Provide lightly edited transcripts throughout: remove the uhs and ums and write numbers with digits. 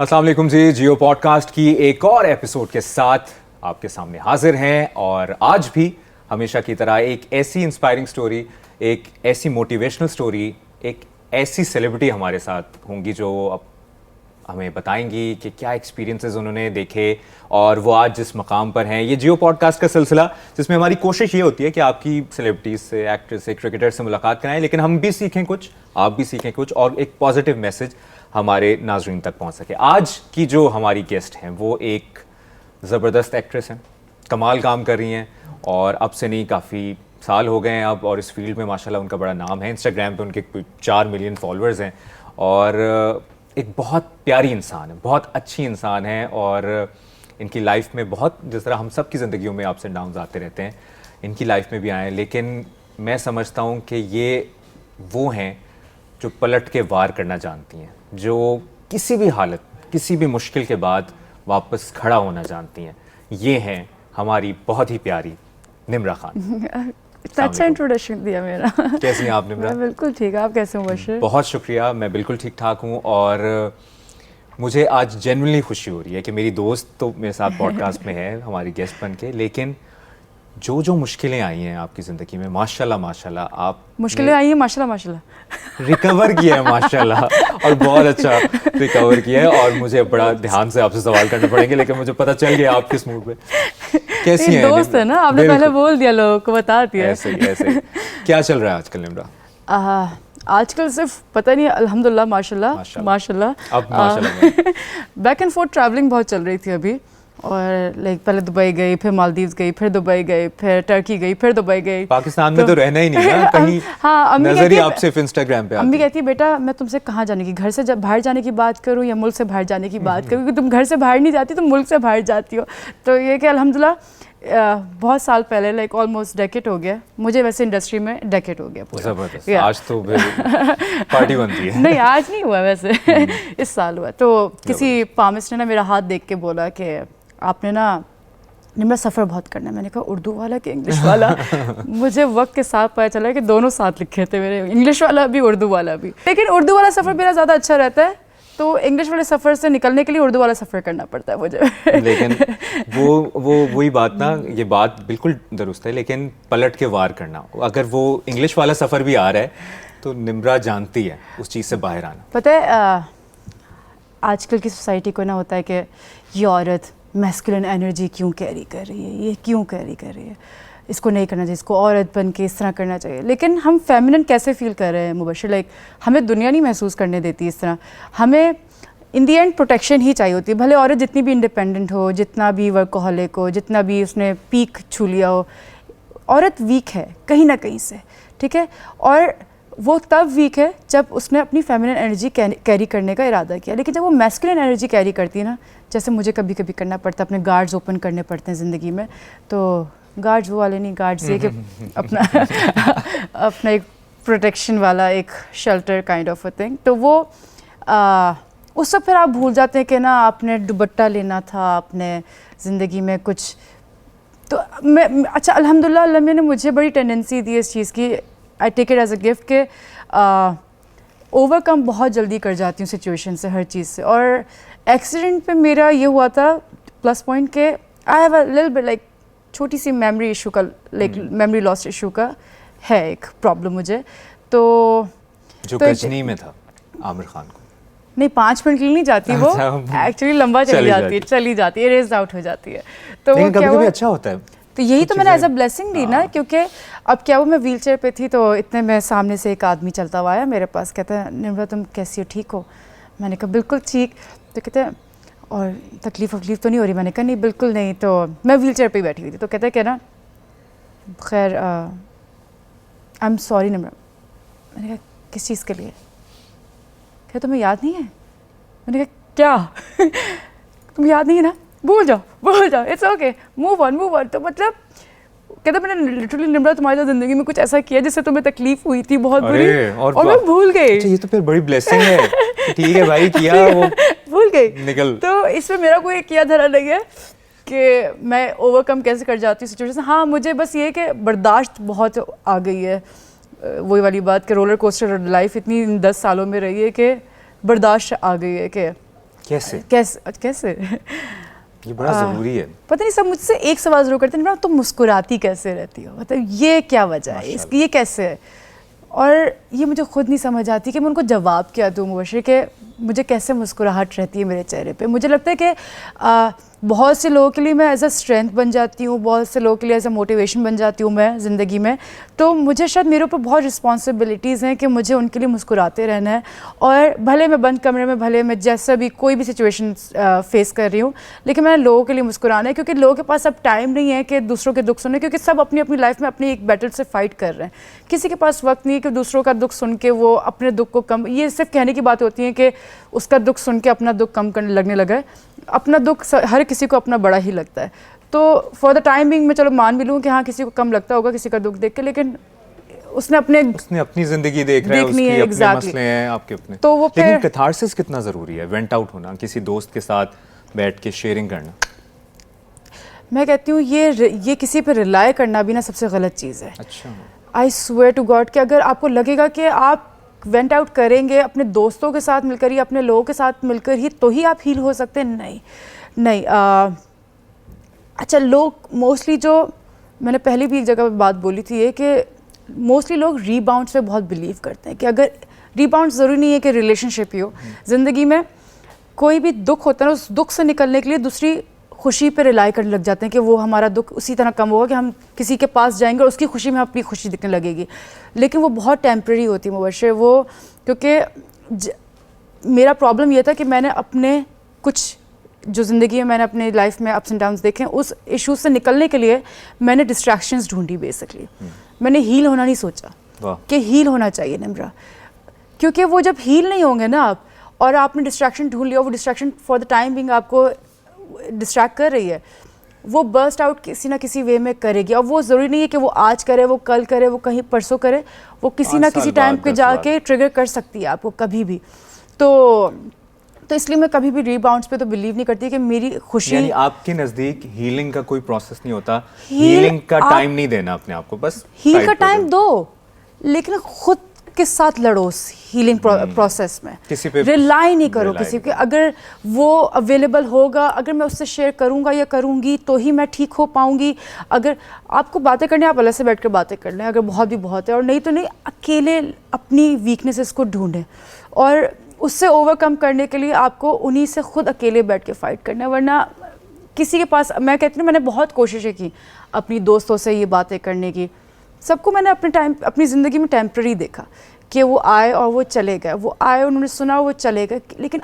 अस्सलाम वालेकुम जी, जियो पॉडकास्ट की एक और एपिसोड के साथ आपके सामने हाजिर हैं और आज भी हमेशा की तरह एक ऐसी इंस्पायरिंग स्टोरी, एक ऐसी मोटिवेशनल स्टोरी, एक ऐसी सेलिब्रिटी हमारे साथ होंगी जो अब हमें बताएंगी कि क्या एक्सपीरियंसेस उन्होंने देखे और वो आज जिस मकाम पर हैं। ये जियो पॉडकास्ट का सिलसिला जिसमें हमारी कोशिश ये होती है कि आपकी सेलिब्रिटीज से, एक्टर से, क्रिकेटर से मुलाकात कराएं, लेकिन हम भी सीखें कुछ, आप भी सीखें कुछ और एक पॉजिटिव मैसेज हमारे नाज़रीन तक पहुंच सके। आज की जो हमारी गेस्ट हैं वो एक ज़बरदस्त एक्ट्रेस हैं, कमाल काम कर रही हैं और अब से नहीं काफ़ी साल हो गए हैं अब, और इस फील्ड में माशाल्लाह उनका बड़ा नाम है। इंस्टाग्राम पे उनके 4 मिलियन फॉलोअर्स हैं और एक बहुत प्यारी इंसान है, बहुत अच्छी इंसान है और इनकी लाइफ में बहुत, जिस तरह हम सब की ज़िंदगियों में अप्स एंड डाउन्स आते रहते हैं, इनकी लाइफ में भी आए हैं। लेकिन मैं समझता हूँ कि ये वो हैं जो पलट के वार करना जानती हैं, जो किसी भी हालत, किसी भी मुश्किल के बाद वापस खड़ा होना जानती हैं। ये हैं हमारी बहुत ही प्यारी निम्रा खान। इतना अच्छा इंट्रोडक्शन दिया मेरा। कैसी हैं आप निम्रा? मैं बिल्कुल ठीक, आप कैसे हो बशीर? बहुत शुक्रिया, मैं बिल्कुल ठीक ठाक हूँ और मुझे आज जेन्युइनली खुशी हो रही है कि मेरी दोस्त तो मेरे साथ पॉडकास्ट में है हमारी गेस्ट बन के, लेकिन जो जो मुश्किलें आई हैं आपकी ज़िंदगी में, माशाल्लाह माशाल्लाह आप मुश्किलें आई हैं, माशाल्लाह माशाल्लाह रिकवर किया है माशाल्लाह, और बहुत अच्छा रिकवर किया है। और मुझे बड़ा ध्यान से आपसे सवाल करने पड़ेंगे, लेकिन मुझे पता चल गया आप किस मूड पे। कैसी हैं? दोस्त है ना, आपने पहले बोल दिया, लोगों को बता दिया। ऐसे ही क्या चल रहा है आजकल निम्रा? आजकल सिर्फ पता नहीं, अल्हम्दुलिल्लाह माशाल्लाह माशाल्लाह अब माशाल्लाह बैक एंड फोर्थ ट्रैवलिंग बहुत चल रही थी अभी, और लाइक पहले दुबई गई, फिर मालदीव्स गई, फिर दुबई गई, फिर टर्की गई, फिर दुबई गई। पाकिस्तान में तो रहना ही नहीं ना कहीं। हाँ, नजर ही आप सिर्फ इंस्टाग्राम पे आती है। अम्मी कहती है बेटा मैं तुमसे कहाँ जाने की, घर से जब बाहर जाने की बात करूँ या मुल्क से बाहर जाने की बात करूँ, क्योंकि तुम घर से बाहर नहीं जाती, तुम मुल्क से बाहर जाती हो। तो ये कि अल्हम्दुलिल्लाह बहुत साल पहले, लाइक ऑलमोस्ट डेकेड हो गया मुझे, वैसे इंडस्ट्री में डेकेड हो गया पूरा। जबरदस्त, आज तो पार्टी बनती है। नहीं आज नहीं हुआ वैसे इस साल हुआ। तो किसी पामिस्ट ने ना मेरा हाथ देख के बोला कि आपने ना निम्रा सफ़र बहुत करना है। मैंने कहा उर्दू वाला कि इंग्लिश वाला? मुझे वक्त के साथ पता चला कि दोनों साथ लिखे थे मेरे, इंग्लिश वाला भी उर्दू वाला भी, लेकिन उर्दू वाला सफ़र मेरा ज़्यादा अच्छा रहता है, तो इंग्लिश वाले सफ़र से निकलने के लिए उर्दू वाला सफ़र करना पड़ता है मुझे। लेकिन वही बात ना, ये बात बिल्कुल दुरुस्त है, लेकिन पलट के वार करना, अगर वो इंग्लिश वाला सफ़र भी आ रहा है तो निम्रा जानती है उस चीज़ से बाहर आना। पता है आजकल की सोसाइटी को ना होता है कि ये औरत मैस्कुलिन एनर्जी क्यों कैरी कर रही है, ये क्यों कैरी कर रही है, इसको नहीं करना चाहिए, इसको औरत बन के इस तरह करना चाहिए। लेकिन हम फेमिनिन कैसे फील कर रहे हैं मुबशिर? लाइक हमें दुनिया नहीं महसूस करने देती इस तरह। हमें इन दी एंड प्रोटेक्शन ही चाहिए होती है, भले औरत जितनी भी इंडिपेंडेंट हो, जितना भी वर्कोहलिक हो, जितना भी उसने पीक छू लिया हो, औरत वीक है कहीं ना कहीं से, ठीक है? और वो तब वीक है जब उसने अपनी फेमिनिन एनर्जी कैरी करने का इरादा किया। लेकिन जब वो मैस्कुलिन एनर्जी कैरी करती है ना, जैसे मुझे कभी कभी करना पड़ता है, अपने गार्ड्स ओपन करने पड़ते हैं ज़िंदगी में, तो गार्ड्स वो वाले नहीं, गार्ड्स ये कि अपना अपना एक प्रोटेक्शन वाला एक shelter kind of a thing, तो वो उस वक्त फिर आप भूल जाते हैं कि ना आपने दुपट्टा लेना था, आपने ज़िंदगी में कुछ। तो मैं अच्छा अल्हम्दुलिल्लाह अल्लाह ने मुझे बड़ी टेंडेंसी दी इस चीज़ की, I take it as a gift के ओवरकम बहुत जल्दी कर जाती हूँ सिचुएशन से, हर चीज़ से। और एक्सीडेंट पे मेरा ये हुआ था प्लस पॉइंट के I have a little bit like छोटी सी मेमोरी इशू का, लाइक मेमोरी लॉस इशू का है एक प्रॉब्लम मुझे। तो जो गजनी में था आमिर खान को, नहीं 5 मिनट के लिए नहीं जाती वो, एक्चुअली लंबा चली जाती है, रेज आउट हो जाती है। तो वो कभी-कभी अच्छा होता है। तो यही तो मैंने एज अ ब्लेसिंग ली ना, क्योंकि अब क्या वो मैं व्हील चेयर पे थी, तो इतने में सामने से एक आदमी चलता हुआ आया मेरे पास, कहता है निम्रा तुम कैसी हो, ठीक हो? मैंने कहा बिल्कुल ठीक। तो कहते हैं और तकलीफ़ तो नहीं हो रही? मैंने कहा नहीं बिल्कुल नहीं। तो मैं व्हील चेयर पर ही बैठी हुई थी, तो कहता है क्या ना खैर आई एम सॉरी निम्रा। मैंने कहा किस चीज़ के लिए? क्या तुम्हें याद नहीं है? मैंने कहा क्या? तुम याद नहीं है ना, भूल जाओ, इट्स ओके, मूव ऑन। तो मतलब कहता मैंने लिटरली निम्रा तुम्हारी ज़िंदगी में कुछ ऐसा किया जिससे तुम्हें तकलीफ हुई थी बहुत बुरी, और मैं भूल गई। ये तो फिर बड़ी ब्लेसिंग है। ठीक है भाई, किया वो भूल गई, निकल। तो इसमें मेरा कोई किया धरा नहीं है कि मैं ओवरकम कैसे कर जाती हूँ सिचुएशन। हाँ मुझे बस ये कि बर्दाश्त बहुत आ गई है, वही वाली बात कि रोलर कोस्टर लाइफ इतनी 10 सालों में रही है कि बर्दाश्त आ गई है कि कैसे कैसे ये बड़ा ज़रूरी है। पता नहीं, सब मुझसे एक सवाल जरूर करते हैं, तुम मुस्कुराती कैसे रहती हो, मतलब ये क्या वजह है इसकी, ये कैसे है? और ये मुझे खुद नहीं समझ आती कि मैं उनको जवाब क्या दूँ मुबशर, के मुझे कैसे मुस्कुराहट रहती है मेरे चेहरे पे। मुझे लगता है कि बहुत से लोगों के लिए मैं एज अ स्ट्रेंथ बन जाती हूँ, बहुत से लोगों के लिए एज अ मोटिवेशन बन जाती हूँ मैं ज़िंदगी में। तो मुझे शायद मेरे ऊपर बहुत रिस्पॉन्सिबिलिटीज़ हैं कि मुझे उनके लिए मुस्कुराते रहना है। और भले मैं बंद कमरे में, भले मैं जैसा भी कोई भी सिचुएशन फेस कर रही हूँ, लेकिन मैंने लोगों के लिए मुस्कुराना है, क्योंकि लोगों के पास अब टाइम नहीं है कि दूसरों के दुख सुने, क्योंकि सब अपनी अपनी लाइफ में अपनी एक बैटल से फाइट कर रहे हैं। किसी के पास वक्त नहीं है कि दूसरों का दुख सुन के वो अपने दुख को कम, ये सिर्फ कहने की बात होती है कि उसका दुख सुन के अपना दुख कम करने लगने लगा है। अपना दुख हर किसी को अपना बड़ा ही लगता है। तो फॉर द टाइम बिंग मैं चलो मान भी लूँ कि हाँ किसी को कम लगता होगा किसी का दुख देख के, लेकिन उसने अपनी जिंदगी देख रहा है, उसकी अपने मसले हैं, आपके अपने। तो वो लेकिन कैथारसिस कितना जरूरी है, वेंट आउट होना, किसी दोस्त के साथ बैठ के शेयरिंग करना। मैं कहती हूँ ये किसी पे रिलाय करना भी ना सबसे गलत चीज़ है। अच्छा, आई स्वेयर टू गॉड कि अगर आपको लगेगा कि आप वेंट आउट करेंगे अपने दोस्तों के साथ मिलकर ही, अपने लोगों के साथ मिलकर ही, तो ही आप हील हो सकते हैं, नहीं। अच्छा, लोग मोस्टली, जो मैंने पहले भी एक जगह पे बात बोली थी, ये कि मोस्टली लोग रीबाउंड्स पे बहुत बिलीव करते हैं कि अगर रीबाउंड ज़रूरी नहीं है कि रिलेशनशिप ही हो, ज़िंदगी में कोई भी दुख होता है ना, उस दुख से निकलने के लिए दूसरी खुशी पे रिलाई करने लग जाते हैं कि वो हमारा दुख उसी तरह कम होगा कि हम किसी के पास जाएंगे और उसकी खुशी में अपनी खुशी दिखने लगेगी। लेकिन वो बहुत टेम्प्रेरी होती है मुबशर, वो क्योंकि मेरा प्रॉब्लम ये था कि मैंने अपने कुछ जो ज़िंदगी में मैंने अपने लाइफ में अप्स एंड डाउन्स देखे, उस इशू से निकलने के लिए मैंने डिस्ट्रैक्शंस ढूंढी बेसिकली। मैंने हील होना नहीं सोचा कि हील होना चाहिए निम्रा, क्योंकि वो जब हील नहीं होंगे ना आप, और आपने डिस्ट्रैक्शन ढूंढ लिया, वो distraction for the time being आपको डिस्ट्रैक्ट कर रही है, वो बर्स्ट आउट किसी ना किसी वे में करेगी। और वो ज़रूरी नहीं है कि वो आज करे, वो कल करे, वो कहीं परसों करे, वो किसी ना किसी टाइम पे जाके ट्रिगर कर सकती है आपको कभी भी। तो इसलिए मैं कभी भी रीबाउंड्स पे तो बिलीव नहीं करती कि मेरी खुशी, यानी आपके नज़दीक हीलिंग का कोई प्रोसेस नहीं होता, हीलिंग का टाइम नहीं देना अपने आप को, बस हील का टाइम दो, लेकिन खुद के साथ लड़ो हीलिंग प्रोसेस में, किसी पे रिलाई नहीं करो किसी पे। अगर वो अवेलेबल होगा, अगर मैं उससे शेयर करूंगा या करूंगी तो ही मैं ठीक हो पाऊंगी। अगर आपको बातें करनी है, आप अलग से बैठ कर बातें कर लें, अगर बहुत भी बहुत है, और नहीं तो नहीं, अकेले अपनी वीकनेसेस को ढूंढें, और उससे ओवरकम करने के लिए आपको उन्हीं से खुद अकेले बैठ के फाइट करना है। वरना किसी के पास, मैं कहती हूँ, मैंने बहुत कोशिशें की अपनी दोस्तों से ये बातें करने की, सबको मैंने अपनी ज़िंदगी में टेम्प्रेरी देखा कि वो आए और वो चले गए, वो आए, उन्होंने सुना, वो चले गए। लेकिन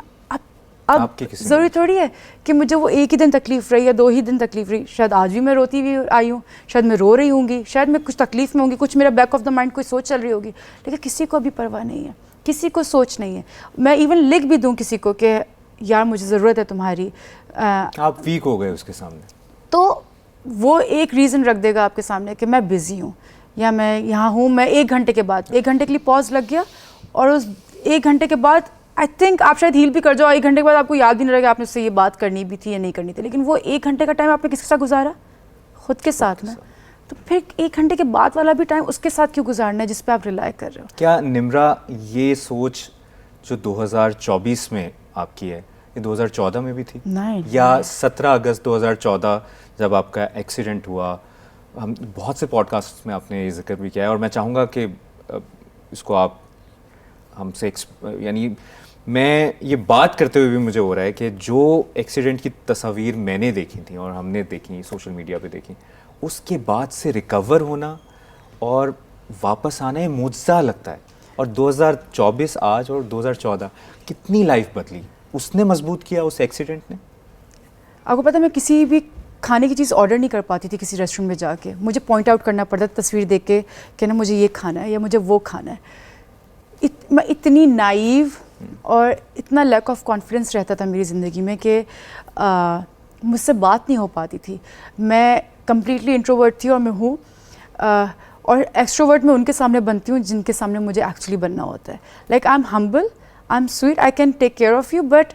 अब ज़रूरी थोड़ी है कि मुझे वो एक ही दिन तकलीफ़ रही या 2 ही दिन तकलीफ़ रही। शायद आज भी मैं रोती हुई आई हूँ, शायद मैं रो रही होंगी, शायद मैं कुछ तकलीफ़ में होंगी, कुछ मेरा बैक ऑफ द माइंड कोई सोच चल रही होगी, लेकिन किसी को अभी परवाह नहीं है, किसी को सोच नहीं है। मैं इवन लिख भी दूँ किसी को कि यार मुझे ज़रूरत है तुम्हारी, आप वीक हो गए उसके सामने, तो वो एक रीज़न रख देगा आपके सामने कि मैं बिज़ी हूँ या मैं यहाँ हूँ। मैं 1 घंटे के बाद, 1 घंटे के लिए पॉज लग गया, और उस 1 घंटे के बाद आई थिंक आप शायद हील भी कर जाओ। 1 घंटे के बाद आपको याद भी नहीं रहेगा आपने उससे ये बात करनी भी थी या नहीं करनी थी, लेकिन वो 1 घंटे का टाइम आपने किसके साथ गुजारा? खुद के साथ में। तो फिर 1 घंटे के बाद वाला भी टाइम उसके साथ क्यों गुजारना है जिस पे आप रिलाई कर रहे हो? क्या निम्रा ये सोच जो 2024 में आपकी है, ये 2014 में भी थी? नहीं, या 17 अगस्त 2014 जब आपका एक्सीडेंट हुआ? हम बहुत से पॉडकास्ट में आपने ये जिक्र भी किया है, और मैं चाहूँगा कि इसको आप हमसे, यानी मैं ये बात करते हुए भी मुझे हो रहा है कि जो एक्सीडेंट की तस्वीर मैंने देखी थी और हमने देखी, सोशल मीडिया पे देखी, उसके बाद से रिकवर होना और वापस आना ये मुआजिज़ा लगता है। और 2024 आज और 2014 कितनी लाइफ बदली उसने मजबूत किया उस एक्सीडेंट ने। आपको पता है, मैं किसी भी खाने की चीज़ ऑर्डर नहीं कर पाती थी किसी रेस्टोरेंट में जाके, मुझे पॉइंट आउट करना पड़ता तस्वीर देख के कि ना मुझे ये खाना है या मुझे वो खाना है। मैं इतनी नाइव और इतना लैक ऑफ कॉन्फिडेंस रहता था मेरी ज़िंदगी में कि मुझसे बात नहीं हो पाती थी। मैं कम्प्लीटली इंट्रोवर्ट थी और मैं हूँ, और एक्सट्रोवर्ट मैं उनके सामने बनती हूँ जिनके सामने मुझे एक्चुअली बनना होता है। Like I am humble, I am sweet, I can take care of you, but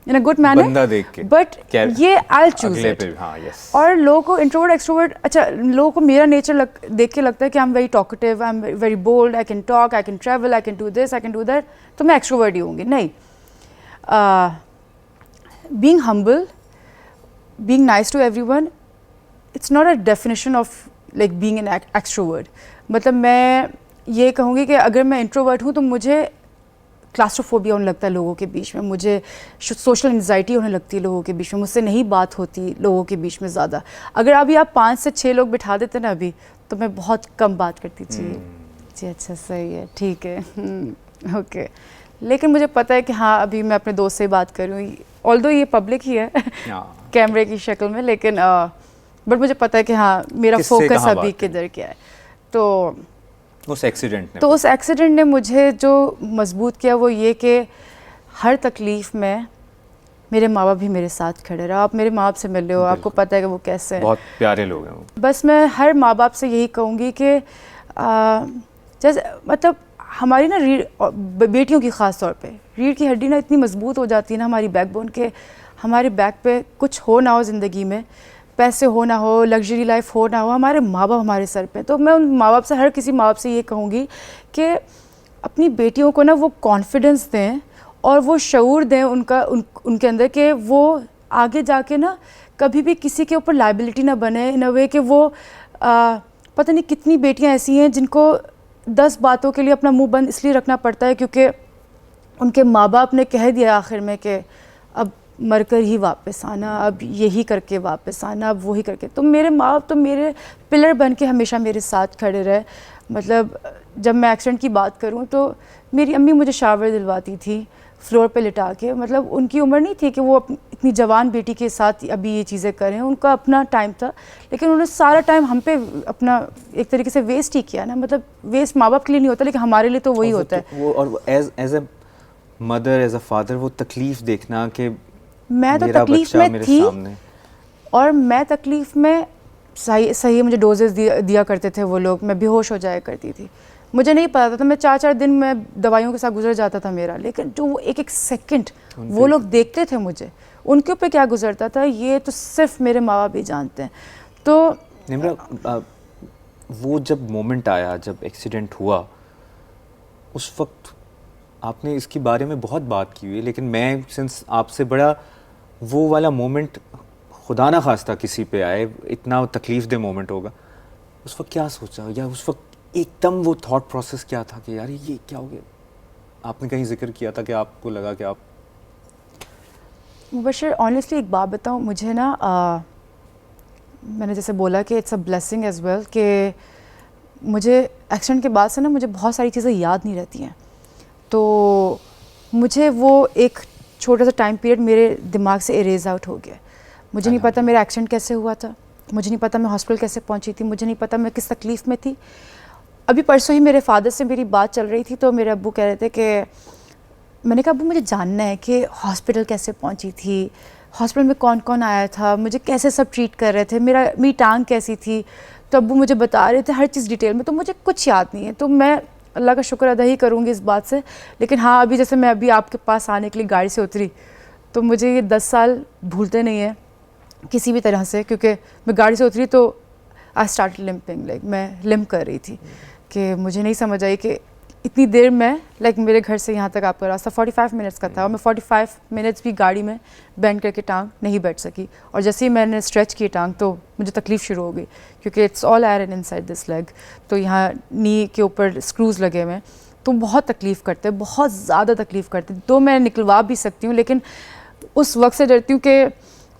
in a good manner, but ये आई चूज इट। और लोगों को इंट्रोवर्ट एक्सट्रोवर्ट, अच्छा लोगों को मेरा नेचर देख के लगता है कि I am very talkative, I am very bold, I can talk, I can travel, I can do this, I can do that, तो मैं एक्सट्रोवर्ट ही होंगी। नहीं, being humble, being nice to everyone, it's not a definition of like being an extrovert. मतलब मैं ये कहूँगी कि अगर मैं इंट्रोवर्ट हूँ तो मुझे क्लास्ट्रोफोबिया होने लगता है लोगों के बीच में, मुझे सोशल एंजाइटी होने लगती है लोगों के बीच में, मुझसे नहीं बात होती लोगों के बीच में ज़्यादा. अगर अभी आप 5 से 6 लोग बिठा देते ना अभी, तो मैं बहुत कम बात करती थी. जी अच्छा सही है, ठीक है, ओके. लेकिन मुझे पता है कि हाँ अभी मैं अपने दोस्त से बात कर रही हूँ, ऑल्दो ये पब्लिक ही है कैमरे की शक्ल में, लेकिन बट मुझे पता है कि हाँ मेरा फोकस अभी किधर क्या है. तो उस एक्सीडेंट ने मुझे जो मजबूत किया वो ये कि हर तकलीफ़ में मेरे माँ बाप भी मेरे साथ खड़े रहे. आप मेरे माँ बाप से मिल रहे हो, आपको पता है कि वो कैसे हैं, बहुत प्यारे लोग हैं वो. बस मैं हर माँ बाप से यही कहूँगी कि जैसे मतलब हमारी ना बेटियों की ख़ास तौर पे रीढ़ की हड्डी ना इतनी मजबूत हो जाती है ना हमारी बैकबोन के, हमारे बैक पे कुछ हो ना हो ज़िंदगी में, पैसे हो ना हो, लग्जरी लाइफ हो ना हो, हमारे माँ बाप हमारे सर पे. तो मैं उन माँ बाप से, हर किसी माँ बाप से ये कहूँगी कि अपनी बेटियों को ना वो कॉन्फिडेंस दें और वो शऊर दें उनके अंदर कि वो आगे जाके ना कभी भी किसी के ऊपर लाइबिलिटी ना बने, इन अ वे कि वो पता नहीं कितनी बेटियाँ ऐसी हैं जिनको 10 बातों के लिए अपना मुंह बंद इसलिए रखना पड़ता है क्योंकि उनके माँ बाप ने कह दिया आखिर में कि अब मरकर ही वापस आना, अब यही करके वापस आना, अब वही करके. तो मेरे माँ बाप तो मेरे पिलर बन के हमेशा मेरे साथ खड़े रहे. मतलब जब मैं एक्सीडेंट की बात करूँ तो मेरी अम्मी मुझे शावर दिलवाती थी फ्लोर पे लिटा के. मतलब उनकी उम्र नहीं थी कि वो इतनी जवान बेटी के साथ अभी ये चीज़ें करें, उनका अपना टाइम था, लेकिन उन्होंने सारा टाइम हम पे अपना एक तरीके से वेस्ट ही किया ना. मतलब वेस्ट माँ बाप के लिए नहीं होता, लेकिन हमारे लिए तो वही होता है. वो और as a mother, as a father, वो तकलीफ देखना कि मैं तो तकलीफ में थी और मैं तकलीफ में सही मुझे डोजेस दिया करते थे वो लोग, मैं बेहोश हो जाया करती थी. मुझे नहीं पता था, मैं 4-4 दिन में दवाइयों के साथ गुजर जाता था मेरा. लेकिन जो वो एक सेकंड वो लोग देखते थे मुझे, उनके ऊपर क्या गुजरता था ये तो सिर्फ मेरे माँ बाप ही जानते हैं. तो निम्रा, वो जब मोमेंट आया, जब एक्सीडेंट हुआ, उस वक्त आपने इसके बारे में बहुत बात की हुई है, लेकिन मैं सिंस आपसे बड़ा वो वाला मोमेंट खुदा ना खास्ता किसी पे आए, इतना तकलीफ दे मोमेंट होगा, उस वक्त क्या सोचा, या उस वक्त एकदम वो थॉट प्रोसेस क्या था कि यार ये क्या हो गया? आपने कहीं जिक्र किया था कि आपको लगा कि आप मुबशर, ऑनेस्टली एक बात बताऊं, मुझे ना मैंने जैसे बोला कि it's a blessing as well कि मुझे एक्सीडेंट के बाद से ना मुझे बहुत सारी चीज़ें याद नहीं रहती हैं. तो मुझे वो एक छोटा सा टाइम पीरियड मेरे दिमाग से इरेज आउट हो गया. मुझे नहीं पता मेरा एक्सीडेंट कैसे हुआ था, मुझे नहीं पता मैं हॉस्पिटल कैसे पहुंची थी, मुझे नहीं पता मैं किस तकलीफ़ में थी. अभी परसों ही मेरे फादर से मेरी बात चल रही थी तो मेरे अब्बू कह रहे थे कि, मैंने कहा अब्बू मुझे जानना है कि हॉस्पिटल कैसे पहुंची थी, हॉस्पिटल में कौन कौन आया था, मुझे कैसे सब ट्रीट कर रहे थे, मेरी टांग कैसी थी. तो अब्बू मुझे बता रहे थे हर चीज़ डिटेल में. तो मुझे कुछ याद नहीं है. तो मैं अल्लाह का शुक्र अदा ही करूँगी इस बात से. लेकिन हाँ अभी जैसे मैं अभी आपके पास आने के लिए गाड़ी से उतरी तो मुझे ये 10 साल भूलते नहीं है किसी भी तरह से, क्योंकि मैं गाड़ी से उतरी तो आई स्टार्ट लिम्पिंग, लाइक मैं लिम्प कर रही थी कि मुझे नहीं समझ आई कि इतनी देर में, लाइक मेरे घर से यहाँ तक आपका रास्ता 45 मिनट्स का था और मैं 45 मिनट्स भी गाड़ी में बैंड करके टांग नहीं बैठ सकी. और जैसे ही मैंने स्ट्रेच की टांग तो मुझे तकलीफ़ शुरू हो गई, क्योंकि it's all iron inside this leg. तो यहाँ नी के ऊपर स्क्रूज़ लगे हुए हैं, तो बहुत तकलीफ़ करते हैं, बहुत ज़्यादा तकलीफ़ करते हैं. तो मैं निकलवा भी सकती हूँ, लेकिन उस वक्त से डरती हूँ कि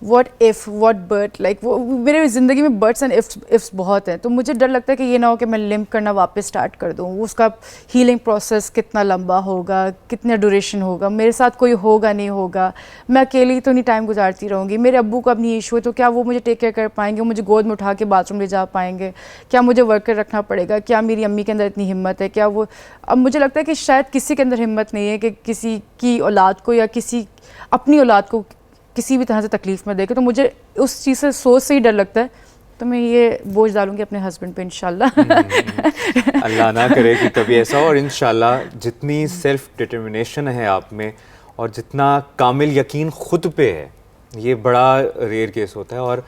what if, what but, like वो मेरे ज़िंदगी में बट्स एंड इफ्स बहुत हैं. तो मुझे डर लगता है कि ये ना हो कि मैं लिम्प करना वापस स्टार्ट कर दूँ. उसका हीलिंग प्रोसेस कितना लंबा होगा, कितना ड्यूरेशन होगा, मेरे साथ कोई होगा नहीं होगा, मैं अकेली तो नहीं टाइम गुजारती रहूँगी. मेरे अब्बू को अपनी इशू है तो क्या वो मुझे टेक केयर कर पाएंगे, मुझे गोद में उठा के बाथरूम ले जा पाएंगे, क्या मुझे वर्कर रखना पड़ेगा, क्या मेरी अम्मी के अंदर इतनी हिम्मत है, क्या वो. अब मुझे लगता है कि शायद किसी के अंदर हिम्मत नहीं है कि किसी की औलाद को या किसी अपनी औलाद को किसी भी तरह से तकलीफ़ में देखे. तो मुझे उस चीज़ से सोच से ही डर लगता है. तो मैं ये बोझ डालूंगी अपने हस्बैंड पे इंशाल्लाह. अल्लाह ना करे कि कभी ऐसा हो. और इंशाल्लाह जितनी सेल्फ डिटर्मिनेशन है आप में और जितना कामिल यकीन खुद पे है, ये बड़ा रेयर केस होता है. और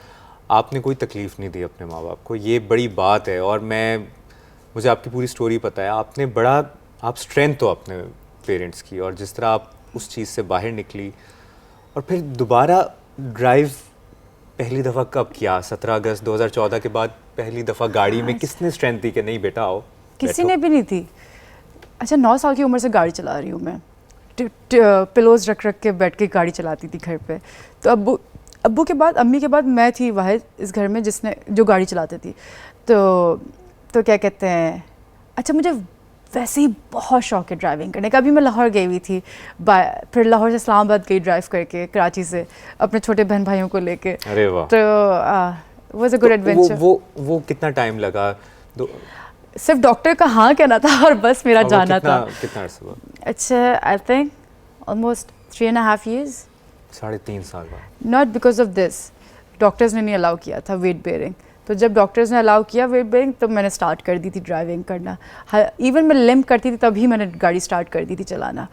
आपने कोई तकलीफ़ नहीं दी अपने माँ बाप को, ये बड़ी बात है. और मुझे आपकी पूरी स्टोरी पता है. आपने बड़ा, आप स्ट्रेंथ हो अपने पेरेंट्स की, और जिस तरह आप उस चीज़ से बाहर निकली और फिर दोबारा ड्राइव पहली दफ़ा कब किया? 17 अगस्त 2014 के बाद पहली दफ़ा गाड़ी में किसने स्ट्रेंथ दी कि नहीं बेटा आओ? किसी ने भी नहीं थी। अच्छा 9 साल की उम्र से गाड़ी चला रही हूँ मैं, पिलोज रख रख के बैठ के गाड़ी चलाती थी घर पे। तो अब्बू के बाद, अम्मी के बाद मैं थी वाहिद इस घर में जो गाड़ी चलाती थी। तो क्या कहते हैं, अच्छा मुझे वैसे ही बहुत शौक है ड्राइविंग करने का। अभी मैं लाहौर गई हुई थी, फिर लाहौर से इस्लामाबाद गई ड्राइव करके, कराची से अपने छोटे बहन भाइयों को लेके। अरे वाह। तो वाज अ गुड एडवेंचर। वो कितना टाइम लगा? सिर्फ डॉक्टर का हाँ कहना था और बस मेरा जाना था। कितना अर्सा हुआ? अच्छा आई थिंक ऑलमोस्ट 3.5 years। 3.5 साल बाद। Not because of this, doctors ने नहीं अलाउ किया था वेट बेयरिंग। तो जब डॉक्टर्स ने अलाउ किया वेट बेयरिंग तो मैंने स्टार्ट कर दी थी ड्राइविंग करना। इवन मैं लिम्प करती थी तभी मैंने गाड़ी स्टार्ट कर दी थी चलाना।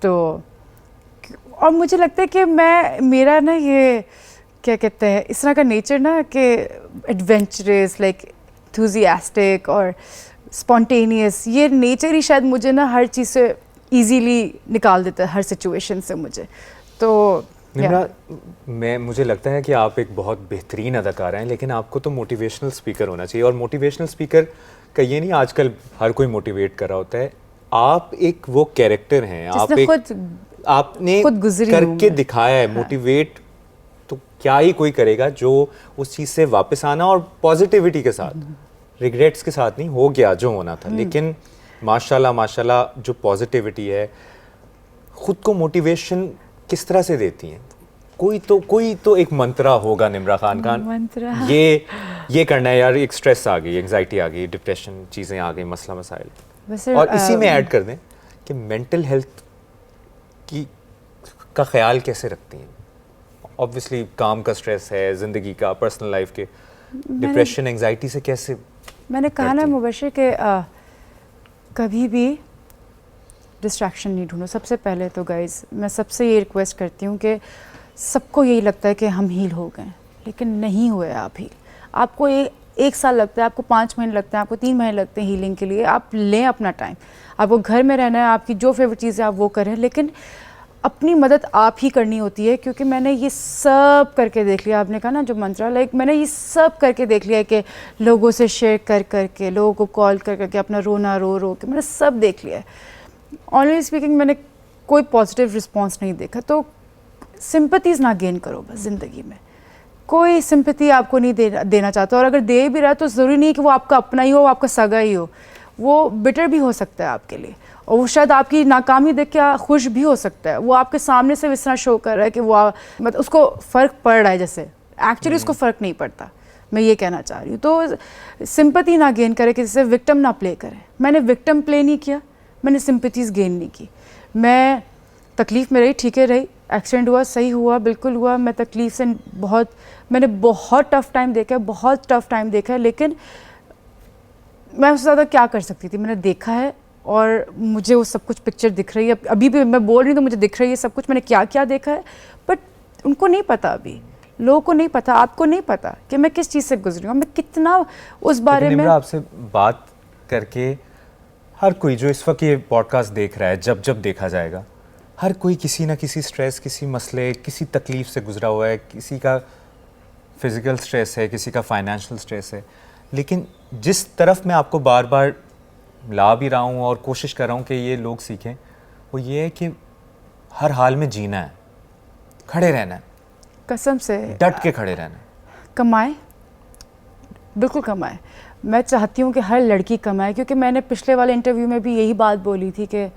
तो और मुझे लगता है कि मेरा ना ये क्या कहते हैं इस तरह का नेचर ना कि एडवेंचरस लाइक एंथुसियास्टिक और स्पॉन्टेनियस, ये नेचर ही शायद मुझे ना हर चीज़ से ईजीली निकाल देता है, हर सिचुएशन से मुझे। तो निम्रा, मुझे लगता है कि आप एक बहुत बेहतरीन अदाकारा हैं, लेकिन आपको तो मोटिवेशनल स्पीकर होना चाहिए। और मोटिवेशनल स्पीकर का ये नहीं आजकल हर कोई मोटिवेट कर रहा होता है। आप एक वो कैरेक्टर हैं, आपने करके दिखाया है। मोटिवेट तो क्या ही कोई करेगा जो उस चीज़ से वापस आना और पॉजिटिविटी के साथ, रिग्रेट्स के साथ नहीं, हो गया जो होना था। लेकिन माशाल्लाह जो पॉजिटिविटी है, खुद को मोटिवेशन किस तरह से देती हैं? कोई तो एक मंत्रा होगा निम्रा खान का, ये करना है यार, एक स्ट्रेस आ गई, एंजाइटी आ गई, डिप्रेशन, चीज़ें आ गई, मसला मसाइल। और इसी में ऐड कर दें कि मेंटल हेल्थ का ख्याल कैसे रखती हैं? ऑब्वियसली काम का स्ट्रेस है, ज़िंदगी का, पर्सनल लाइफ के, डिप्रेशन, एंजाइटी से कैसे? मैंने कहा ना मुबशिर के कभी भी डिस्ट्रैक्शन नहीं ढूंढो। सबसे पहले तो गाइज मैं सबसे ये रिक्वेस्ट करती हूँ कि सबको यही लगता है कि हम हील हो गए, लेकिन नहीं हुए आप हील। आपको एक साल लगता है, आपको 5 महीने लगते हैं, आपको 3 महीने लगते हैं हीलिंग के लिए। आप लें अपना टाइम, आपको घर में रहना है, आपकी जो फेवरेट चीज़ है आप वो करें, लेकिन अपनी मदद आप ही करनी होती है। क्योंकि मैंने ये सब करके देख लिया, आपने कहा ना जो मंत्रा, लाइक मैंने ये सब करके देख लिया कि लोगों से शेयर कर करके, लोगों को कॉल कर करके, अपना रोना रो के मैंने सब देख लिया है। ऑनलाइन स्पीकिंग मैंने कोई पॉजिटिव रिस्पॉन्स नहीं देखा। तो सिंपैथीज़ ना गेन करो बस ज़िंदगी में। कोई सिंपैथी आपको नहीं देना चाहता, और अगर दे भी रहा है तो ज़रूरी नहीं कि वो आपका अपना ही हो, आपका सगा ही हो। वो बिटर भी हो सकता है आपके लिए, और वो शायद आपकी नाकामी देख के खुश भी हो सकता है। वो आपके सामने से इस तरह शो कर रहा है कि वो मतलब उसको फ़र्क पड़ रहा है, जैसे एक्चुअली उसको फ़र्क नहीं पड़ता। मैं ये कहना चाह रही हूँ। तो सिंपैथी ना गेन करें, किसी से विक्टिम ना प्ले करें। मैंने विक्टिम प्ले नहीं किया, मैंने सिंपैथीज़ गेन नहीं की। मैं तकलीफ़ में रही, ठीक है रही, एक्सीडेंट हुआ, सही हुआ, बिल्कुल हुआ। मैं तकलीफ़ से मैंने बहुत टफ़ टाइम देखा है, बहुत टफ़ टाइम देखा है, लेकिन मैं उससे ज़्यादा क्या कर सकती थी? मैंने देखा है और मुझे वो सब कुछ पिक्चर दिख रही है। अभी भी मैं बोल रही हूँ तो मुझे दिख रही है सब कुछ, मैंने क्या क्या देखा है। बट उनको नहीं पता, अभी लोगों को नहीं पता, आपको नहीं पता कि मैं किस चीज़ से गुजरी हूँ, मैं कितना उस बारे में। आपसे बात करके हर कोई जो इस वक्त ये पॉडकास्ट देख रहा है, जब देखा जाएगा, हर कोई किसी ना किसी स्ट्रेस, किसी मसले, किसी तकलीफ़ से गुजरा हुआ है। किसी का फिज़िकल स्ट्रेस है, किसी का फाइनेंशियल स्ट्रेस है। लेकिन जिस तरफ मैं आपको बार बार ला भी रहा हूँ और कोशिश कर रहा हूँ कि ये लोग सीखें, वो ये है कि हर हाल में जीना है, खड़े रहना है, कसम से डट के खड़े रहना है। कमाए, बिल्कुल कमाए। मैं चाहती हूँ कि हर लड़की कमाए, क्योंकि मैंने पिछले वाले इंटरव्यू में भी यही बात बोली थी कि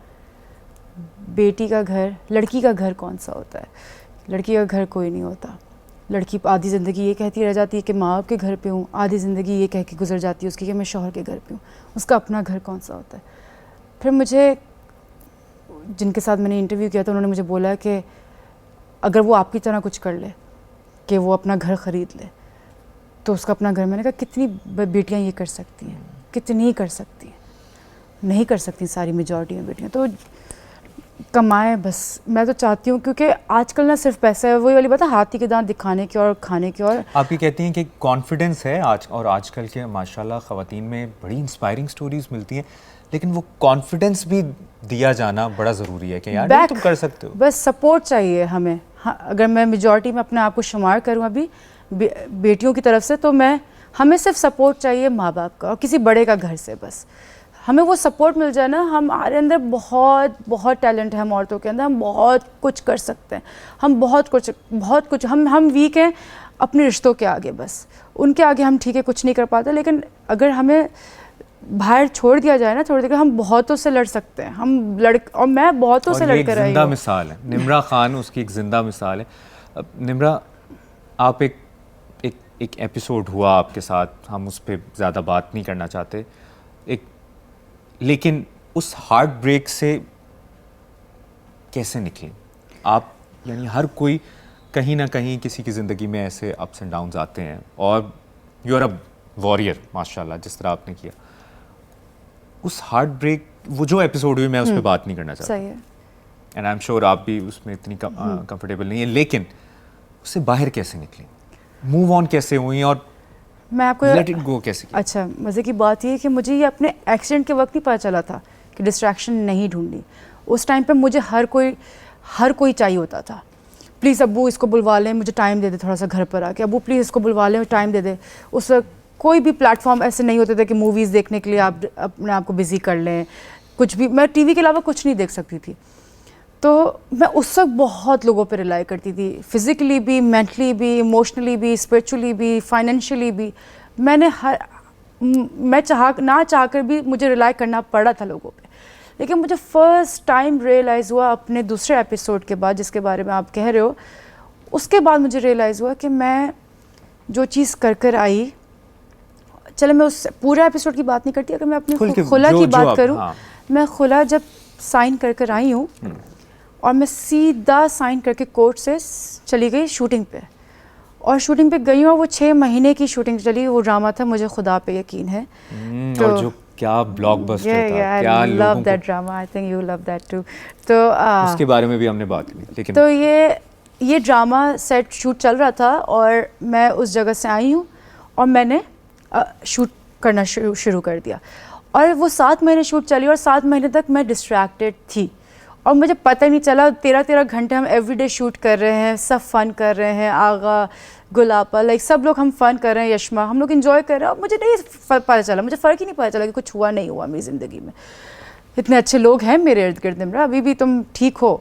बेटी का घर, लड़की का घर कौन सा होता है? लड़की का घर कोई नहीं होता। लड़की आधी ज़िंदगी ये कहती रह जाती है कि माँ बाप के घर पे हूँ, आधी ज़िंदगी ये कह के गुजर जाती है उसकी कि मैं शौहर के घर पे हूँ। उसका अपना घर कौन सा होता है? फिर मुझे, जिनके साथ मैंने इंटरव्यू किया था, उन्होंने मुझे बोला कि अगर वो आपकी तरह कुछ कर ले कि वो अपना घर ख़रीद ले तो उसका अपना घर। मैंने कहा कितनी बेटियाँ ये कर सकती हैं? कितनी कर सकती हैं? नहीं कर सकती सारी मेजॉरिटी में बेटियाँ। तो कमाएं बस। मैं तो चाहती हूँ, क्योंकि आजकल ना सिर्फ पैसा है, वही वाली बात है, हाथी के दांत दिखाने की और खाने की। और आप ये कहती हैं कि कॉन्फिडेंस है आज, और आजकल के माशाल्लाह ख़वातीन में बड़ी इंस्पायरिंग स्टोरीज मिलती हैं, लेकिन वो कॉन्फिडेंस भी दिया जाना बड़ा ज़रूरी है कि यार नहीं, तुम कर सकते हो। बस सपोर्ट चाहिए हमें। हाँ, अगर मैं मेजॉरिटी में अपने आप को शुमार करूँ अभी बेटियों की तरफ से, तो हमें सिर्फ सपोर्ट चाहिए माँ बाप का और किसी बड़े का घर से। बस हमें वो सपोर्ट मिल जाए ना, हमारे अंदर बहुत बहुत टैलेंट है, हम औरतों के अंदर हम बहुत कुछ कर सकते हैं। हम बहुत कुछ हम वीक हैं अपने रिश्तों के आगे, बस उनके आगे हम ठीक है कुछ नहीं कर पाते। लेकिन अगर हमें बाहर छोड़ दिया जाए ना थोड़ी देर, हम बहुतों से लड़ सकते हैं। और मैं बहुतों से लड़कर आई हूँ। जिंदा मिसाल है निम्रा खान, उसकी एक जिंदा मिसाल है। अब निम्रा, आप एक एपिसोड हुआ आपके साथ, हम उस पर ज़्यादा बात नहीं करना चाहते, लेकिन उस हार्ट ब्रेक से कैसे निकले आप? यानी हर कोई कहीं ना कहीं किसी की ज़िंदगी में ऐसे अप्स एंड डाउन्स आते हैं, और यू आर अ वॉरियर माशाल्लाह, जिस तरह आपने किया। उस हार्ट ब्रेक, वो जो एपिसोड हुई, मैं उस पर बात नहीं करना चाहता, सही है, एंड आई एम श्योर आप भी उसमें इतनी कंफर्टेबल नहीं है, लेकिन उससे बाहर कैसे निकले, मूव ऑन कैसे हुई, और मैं आपको लेट इट गो कैसे किया? अच्छा, मज़े की बात ये है कि मुझे ये अपने एक्सीडेंट के वक्त ही पता चला था कि डिस्ट्रैक्शन नहीं ढूंढनी। उस टाइम पे मुझे हर कोई चाहिए होता था। प्लीज़ अब्बू इसको बुलवा लें, मुझे टाइम दे दे थोड़ा सा घर पर आके, अब्बू प्लीज़ इसको बुलवा लें, टाइम दे दे। उस वक्त कोई भी प्लेटफॉर्म ऐसे नहीं होते थे कि मूवीज़ देखने के लिए आप अपने आप को बिज़ी कर लें। कुछ भी, मैं टीवी के अलावा कुछ नहीं देख सकती थी। तो मैं उस वक्त बहुत लोगों पे रिलाई करती थी, फिज़िकली भी, मेंटली भी, इमोशनली भी, स्पिरिचुअली भी, फाइनेंशियली भी। मैं ना चाहकर भी मुझे रिलाई करना पड़ा था लोगों पे। लेकिन मुझे फ़र्स्ट टाइम रियलाइज़ हुआ अपने दूसरे एपिसोड के बाद, जिसके बारे में आप कह रहे हो, उसके बाद मुझे रियलाइज़ हुआ कि मैं जो चीज़ कर आई, चलो मैं उस पूरे एपिसोड की बात नहीं करती, अगर मैं अपनी खुला की बात करूँ, हाँ। मैं खुला जब साइन कर आई हूँ, और मैं सीधा साइन करके कोर्ट से चली गई शूटिंग पे, और शूटिंग पे गई हूँ, और वो 6 महीने की शूटिंग चली। वो ड्रामा था, मुझे खुदा पे यकीन है। और जो क्या ब्लॉकबस्टर था, क्या I love that drama, I think you love that too. तो उसके बारे में भी हमने बात की, लेकिन तो ये ड्रामा सेट शूट चल रहा था, और मैं उस जगह से आई हूँ, और मैंने शूट करना शुरू कर दिया, और वो 7 महीने शूट चली, और 7 महीने तक मैं डिस्ट्रैक्टेड थी, और मुझे पता नहीं चला। 13 घंटे हम एवरीडे शूट कर रहे हैं, सब फन कर रहे हैं, आगा, गुलापा, लाइक सब लोग हम फन कर रहे हैं, यशमा, हम लोग एंजॉय कर रहे हैं, और मुझे नहीं पता चला, मुझे फ़र्क ही नहीं पता चला कि कुछ हुआ नहीं हुआ मेरी ज़िंदगी में। इतने अच्छे लोग हैं मेरे इर्द गिर्द, निम्रा, अभी भी तुम ठीक हो।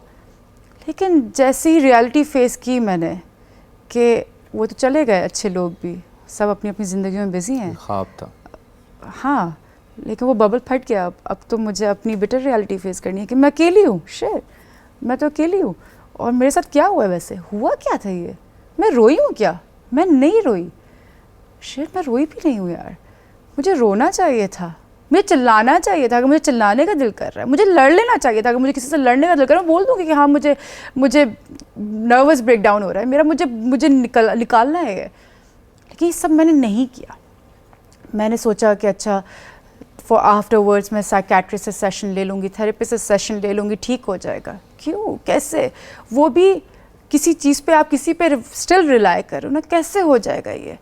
लेकिन जैसे ही रियलिटी फेस की मैंने कि वो तो चले गए, अच्छे लोग भी सब अपनी अपनी ज़िंदगी में बिज़ी हैं। ख्वाब था। हाँ, लेकिन वो बबल फट गया। अब तो मुझे अपनी बिटर रियलिटी फेस करनी है कि मैं अकेली हूँ। शिट, मैं तो अकेली हूँ, और मेरे साथ क्या हुआ है? वैसे हुआ क्या था ये? मैं रोई हूँ क्या? मैं नहीं रोई। शिट, मैं रोई भी नहीं हूँ यार। मुझे रोना चाहिए था, मुझे चिल्लाना चाहिए था। अगर मुझे चिल्लाने का दिल कर रहा है, मुझे लड़ लेना चाहिए था। अगर मुझे किसी से लड़ने का दिल कर रहा है, मैं बोल दूँगी कि हाँ मुझे नर्वस ब्रेकडाउन हो रहा है मेरा, मुझे निकालना है। लेकिन ये सब मैंने नहीं किया। मैंने सोचा कि अच्छा, फॉर आफ्टरवर्ड्स मैं साइकेट्रिस्ट से सेशन ले लूँगी, थेरेपिस्ट से सेशन ले लूँगी, ठीक हो जाएगा। क्यों? कैसे? वो भी किसी चीज़ पे आप किसी पे स्टिल रिलाई करो ना, कैसे हो जाएगा ये?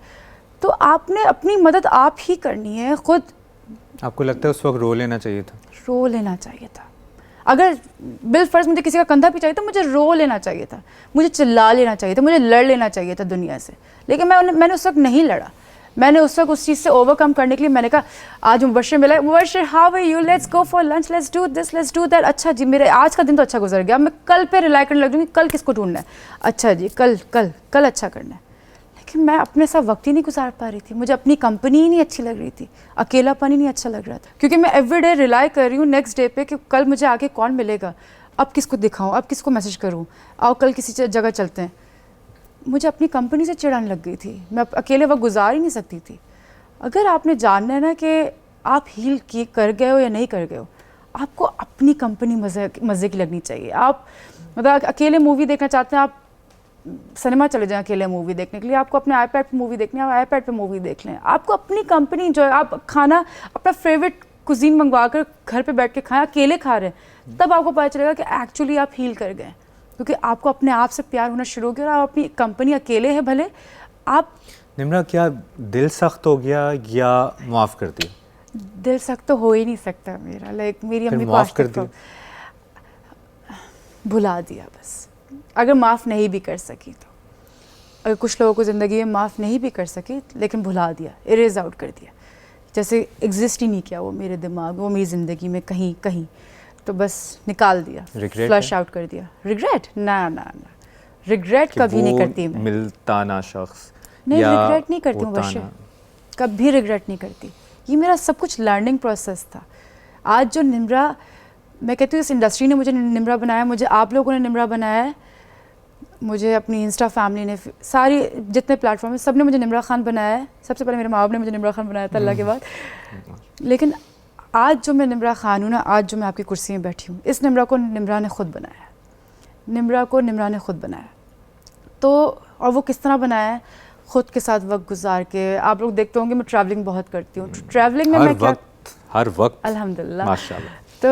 तो आपने अपनी मदद आप ही करनी है खुद। आपको लगता है उस वक्त रो लेना चाहिए था? रो लेना चाहिए था। अगर बिलफर्ज मुझे किसी का कंधा भी चाहिए था, मुझे रो लेना चाहिए था, मुझे चिल्ला लेना चाहिए था, मुझे लड़ लेना चाहिए था दुनिया से। लेकिन मैंने उस वक्त नहीं लड़ा। मैंने उस वक्त उस चीज़ से ओवरकम करने के लिए मैंने कहा, आज मुबशिर मिला, Mubashir how are you, let's go for lunch, let's do this, let's do that. अच्छा जी, मेरे आज का दिन तो अच्छा गुजर गया, मैं कल पे रिलाई करने लग जाऊँगी, कल किसको ढूंढना है? अच्छा जी, कल अच्छा करना है। लेकिन मैं अपने साथ वक्त ही नहीं गुजार पा रही थी, मुझे अपनी कंपनी ही नहीं अच्छी लग रही थी, अकेलापन ही नहीं अच्छा लग रहा था, क्योंकि मैं एवरीडे रिलाई कर रही हूँ नेक्स्ट डे पे कि कल मुझे आगे कौन मिलेगा, अब किसको दिखाऊँ, अब किसको मैसेज करूँ, आओ कल किसी जगह चलते हैं। मुझे अपनी कंपनी से चिढ़ाने लग गई थी, मैं अकेले वक्त गुजार ही नहीं सकती थी। अगर आपने जानना है ना कि आप हील कर गए हो या नहीं कर गए हो, आपको अपनी कंपनी मज़े की लगनी चाहिए। आप मतलब अकेले मूवी देखना चाहते हैं, आप सिनेमा चले जाएं अकेले मूवी देखने के लिए, आपको अपने आईपैड पे मूवी देखनी है, आप आईपैड पे मूवी देख लें। आपको अपनी कंपनी जो है, आप खाना अपना फेवरेट कुजीन मंगवा कर घर पे बैठ के खाएं, अकेले खा रहे हैं, तब आपको पता चलेगा कि एक्चुअली आप हील कर गए, क्योंकि आपको अपने आप से प्यार होना शुरू हो गया और आप अपनी कंपनी अकेले हैं भले आप। निम्रा, क्या दिल सख्त हो गया या माफ़ कर दिया? दिल सख्त तो हो ही नहीं सकता मेरा, लाइक मेरी अम्मी को माफ़ आज कर तक दिया? भुला दिया बस। अगर माफ़ नहीं भी कर सकी तो, अगर कुछ लोगों को ज़िंदगी में माफ़ नहीं भी कर सकी लेकिन भुला दिया, इरेज आउट कर दिया, जैसे एग्जिस्ट ही नहीं किया वो मेरे दिमाग में, वो मेरी ज़िंदगी में कहीं कहीं, तो बस निकाल दिया, फ्लश आउट कर दिया। रिग्रेट? ना ना ना, रिग्रेट कभी नहीं करती मैं। मिलता ना शख्स नहीं, या रिग्रेट नहीं करती हूँ वैसे, कभी रिग्रेट नहीं करती। ये मेरा सब कुछ लर्निंग प्रोसेस था। आज जो निम्रा, मैं कहती हूँ इस इंडस्ट्री ने मुझे निम्रा बनाया, मुझे आप लोगों ने निम्रा बनाया है, मुझे अपनी इंस्टा फैमिली ने, सारी जितने प्लेटफॉर्म है, सब ने मुझे निम्रा खान बनाया है। सबसे पहले मेरे माँ बाप ने मुझे निम्रा खान बनाया था अल्लाह के बाद। लेकिन आज जो मैं निम्रा खान हूँ ना, आज जो मैं आपकी कुर्सी में बैठी हूँ, इस निम्रा को निम्रा ने खुद बनाया, निम्रा को निम्रा ने खुद बनाया। तो और वो किस तरह बनाया है? खुद के साथ वक्त गुजार के। आप लोग देखते होंगे मैं ट्रैवलिंग बहुत करती हूँ, ट्रैवलिंग में मैं हर वक्त अल्हम्दुलिल्लाह माशाल्लाह। तो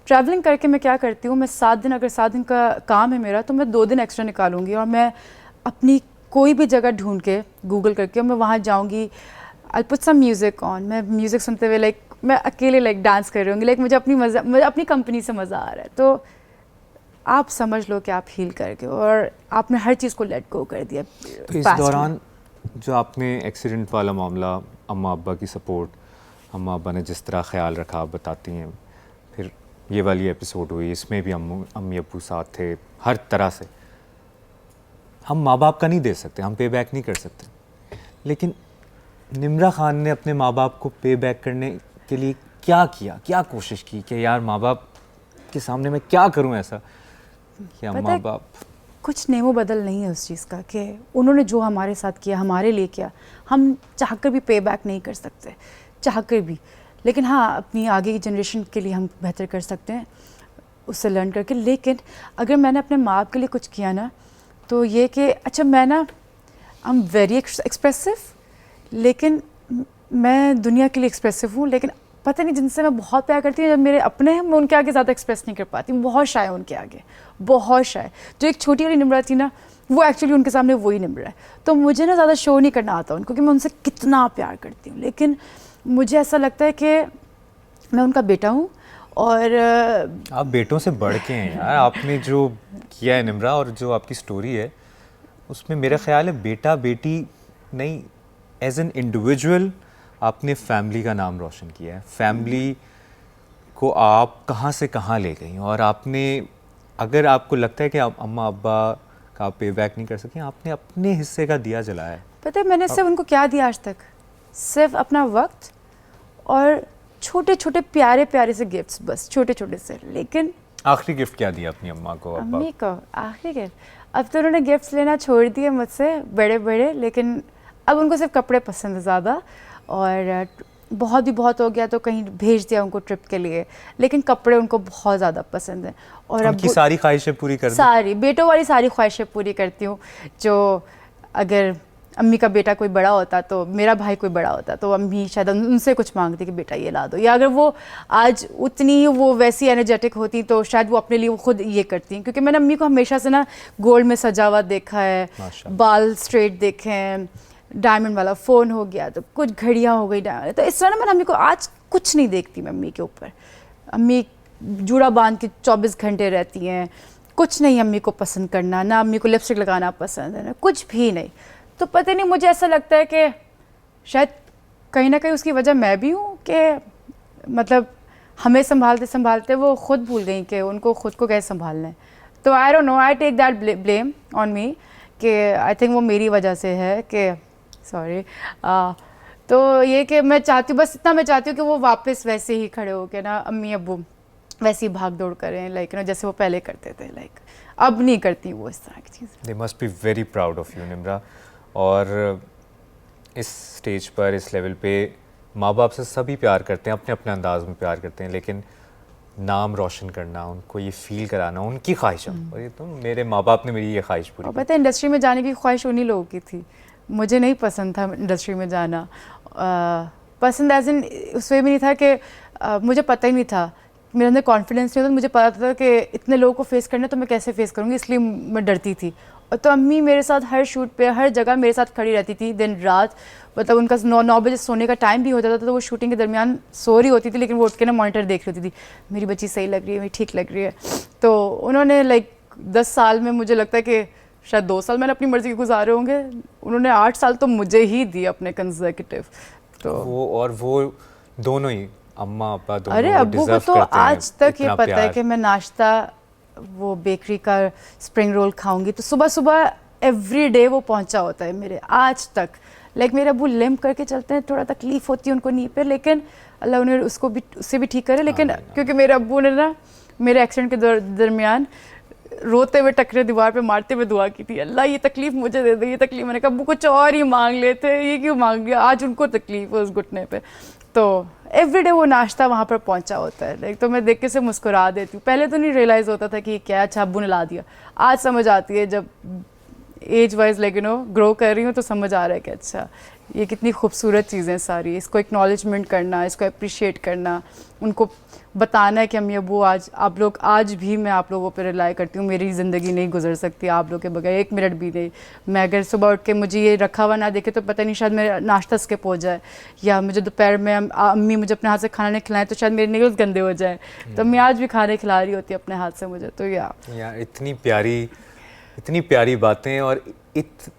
ट्रैवलिंग करके मैं क्या करती हूँ, मैं 7 दिन, अगर 7 दिन का काम है मेरा, तो मैं 2 दिन एक्स्ट्रा निकालूंगी और मैं अपनी कोई भी जगह ढूंढ के गूगल करके मैं वहाँ जाऊँगी। I put some music on, मैं म्यूज़िक सुनते हुए लाइक मैं अकेले लाइक डांस कर रही हूँगी, लाइक मुझे अपनी कंपनी से मज़ा आ रहा है। तो आप समझ लो कि आप हील कर गए और आपने हर चीज़ को लेट गो कर दिया। तो इस दौरान जो आपने एक्सीडेंट वाला मामला, अम्मा अब्बा की सपोर्ट, अम्मा अब्बा ने जिस तरह ख्याल रखा आप बताती हैं, फिर ये वाली एपिसोड हुई, इसमें भी अम्मी अब्बू साथ थे हर तरह से। हम माँ बाप का नहीं दे सकते, हम पे बैक नहीं कर सकते, लेकिन निम्रा खान ने अपने माँ बाप को पे बैक करने के लिए क्या किया, क्या कोशिश की कि यार माँ बाप के सामने मैं क्या करूँ ऐसा कि माँ बाप। कुछ नेमो बदल नहीं है उस चीज़ का कि उन्होंने जो हमारे साथ किया, हमारे लिए किया, हम चाहकर भी पे बैक नहीं कर सकते, चाहकर भी। लेकिन हाँ, अपनी आगे की जनरेशन के लिए हम बेहतर कर सकते हैं उससे लर्न करके। लेकिन अगर मैंने अपने माँ बाप के लिए कुछ किया ना, तो ये कि अच्छा मैं ना, आई एम वेरी एक्सप्रेसिव, लेकिन मैं दुनिया के लिए एक्सप्रेसिव हूँ, लेकिन पता नहीं जिनसे मैं बहुत प्यार करती हूँ, जब मेरे अपने हैं मैं उनके आगे ज़्यादा एक्सप्रेस नहीं कर पाती हूँ, बहुत शाय उनके आगे, बहुत शाय। जो एक छोटी वाली निम्रा थी ना, वो एक्चुअली उनके सामने वही निम्रा है। तो मुझे ना ज़्यादा शो नहीं करना आता उनको कि मैं उनसे कितना प्यार करती हूँ, लेकिन मुझे ऐसा लगता है कि मैं उनका बेटा हूँ। और आप बेटों से बढ़ के हैं यार, आपने जो किया है निम्रा, और जो आपकी स्टोरी है उसमें मेरा ख्याल है बेटा बेटी नहीं, एज एन इंडिविजुअल आपने फैमिली का नाम रोशन किया है। फैमिली को आप कहाँ से कहाँ ले गई, और आपने, अगर आपको लगता है कि आप अम्मा अब्बा का पे बैक नहीं कर सकें, आपने अपने हिस्से का दिया जलाया है। पता है मैंने सिर्फ उनको क्या दिया आज तक? सिर्फ अपना वक्त और छोटे छोटे प्यारे प्यारे से गिफ्ट्स, बस छोटे छोटे से। लेकिन आखिरी गिफ्ट क्या दिया अपनी अम्मा को, अब्बा अम्मी को? आखिरी गिफ्ट, अब तो उन्होंने गिफ्ट्स लेना छोड़ दिए मुझसे, बड़े बड़े, लेकिन अब उनको सिर्फ कपड़े पसंद है ज़्यादा, और बहुत भी बहुत हो गया तो कहीं भेज दिया उनको ट्रिप के लिए, लेकिन कपड़े उनको बहुत ज़्यादा पसंद हैं। और अब उनकी सारी ख्वाहिशें पूरी कर दी? सारी, बेटों वाली सारी ख्वाहिशें पूरी करती हूँ। जो अगर अम्मी का बेटा कोई बड़ा होता, तो मेरा भाई कोई बड़ा होता, तो अम्मी शायद उनसे कुछ मांगती कि बेटा ये ला दो, या अगर वो आज उतनी वो वैसी एनर्जेटिक होती तो शायद वो अपने लिए वो खुद ये करती। क्योंकि मैंने अम्मी को हमेशा से ना गोल्ड में सजा हुआ देखा है, बाल स्ट्रेट देखे हैं, डायमंड वाला फ़ोन हो गया, तो कुछ घड़ियाँ हो गई डायमंड। तो इस तरह ना मैंने अम्मी को आज कुछ नहीं देखती मैं अम्मी के ऊपर। अम्मी जूड़ा बांध के 24 घंटे रहती हैं, कुछ नहीं अम्मी को पसंद करना, ना अम्मी को लिपस्टिक लगाना पसंद है, ना कुछ भी नहीं। तो पता नहीं, मुझे ऐसा लगता है कि शायद कहीं ना कहीं उसकी वजह मैं भी हूँ कि मतलब हमें संभालते संभालते वो खुद भूल गई कि उनको खुद को कैसे संभालना है। तो I don't know, I take that blame on me कि आई थिंक वो मेरी वजह से है कि सॉरी। तो ये कि मैं चाहती हूँ, बस इतना मैं चाहती हूँ कि वो वापस वैसे ही खड़े हो के ना अम्मी अब्बू वैसे ही भाग दौड़ करें, लाइक ना जैसे वो पहले करते थे। लाइक अब नहीं करती वो इस तरह की चीज़। They must be very proud of you Nimra. और इस स्टेज पर, इस लेवल पे माँ बाप से सभी प्यार करते हैं, अपने अपने अंदाज में प्यार करते हैं, लेकिन नाम रोशन करना, उनको ये फील कराना, उनकी ख्वाहिश है। और ये तो मेरे माँ बाप ने मेरी ये ख्वाहिश पूरी की। पता है इंडस्ट्री में जाने की ख्वाहिश उन्हीं लोगों की थी, मुझे नहीं पसंद था इंडस्ट्री में जाना। पसंद एज इन उस वे में नहीं था कि मुझे पता ही नहीं था, मेरे अंदर कॉन्फिडेंस नहीं होता, मुझे पता था कि इतने लोगों को फेस करना तो मैं कैसे फेस करूँगी, इसलिए मैं डरती थी। और तो अम्मी मेरे साथ हर शूट पे हर जगह मेरे साथ खड़ी रहती थी दिन रात, मतलब उनका 9 बजे सोने का टाइम भी हो जाता था तो वो शूटिंग के दरमियान सो रही होती थी, लेकिन वो उठ के ना मॉनिटर देख रही होती थी, मेरी बच्ची सही लग रही है, मेरी ठीक लग रही है। तो उन्होंने लाइक 10 साल में, मुझे लगता है कि शायद 2 साल मैंने अपनी मर्ज़ी के गुजारे होंगे, उन्होंने 8 साल तो मुझे ही दिए अपने कंसेक्यूटिव। तो वो दोनों ही अम्मा पापा दोनों अरे अब्बू को तो आज तक ये पता है कि मैं नाश्ता वो बेकरी का स्प्रिंग रोल खाऊंगी तो सुबह सुबह एवरी डे वो पहुंचा होता है मेरे आज तक। लाइक मेरे अब्बू लिम्प करके चलते हैं, थोड़ा तकलीफ होती है उनको नी पे, लेकिन अल्लाह उन्हें उससे भी ठीक करे। लेकिन क्योंकि मेरे अब्बू ने ना मेरे एक्सीडेंट के दरमियान रोते हुए टकरे दीवार पे मारते हुए दुआ की थी, अल्लाह ये तकलीफ मुझे दे दे, ये तकलीफ। मैंने कहा अब्बू कुछ और ही मांग लेते, ये क्यों मांग लिया, आज उनको तकलीफ है उस घुटने पे। तो एवरीडे वो नाश्ता वहाँ पर पहुँचा होता है, लाइक तो मैं देख के से मुस्कुरा देती हूँ। पहले तो नहीं रियलाइज़ होता था कि क्या, अच्छा अब्बू ने ला दिया। आज समझ आती है, जब एज वाइज लाइक ग्रो कर रही हूँ तो समझ आ रहा है कि अच्छा ये कितनी खूबसूरत चीज़ें सारी, इसको एक्नॉलेजमेंट करना, इसको अप्रिशिएट करना, उनको बताना है कि अम्मी अब्बू आज आप लोग, आज भी मैं आप लोगों पर रिलाई करती हूँ, मेरी ज़िंदगी नहीं गुजर सकती आप लोग के बगैर 1 मिनट भी नहीं। मैं अगर सुबह उठ के मुझे ये रखा हुआ ना देखे तो पता नहीं, शायद मेरा नाश्ता स्किप हो जाए, या मुझे दोपहर में अम्मी मुझे अपने हाथ से खाना नहीं खिलाएं तो शायद मेरे नेल्स गंदे हो जाए। तो अम्मी आज भी खाने खिला रही होती है अपने हाथ से मुझे। तो यार इतनी प्यारी बातें, और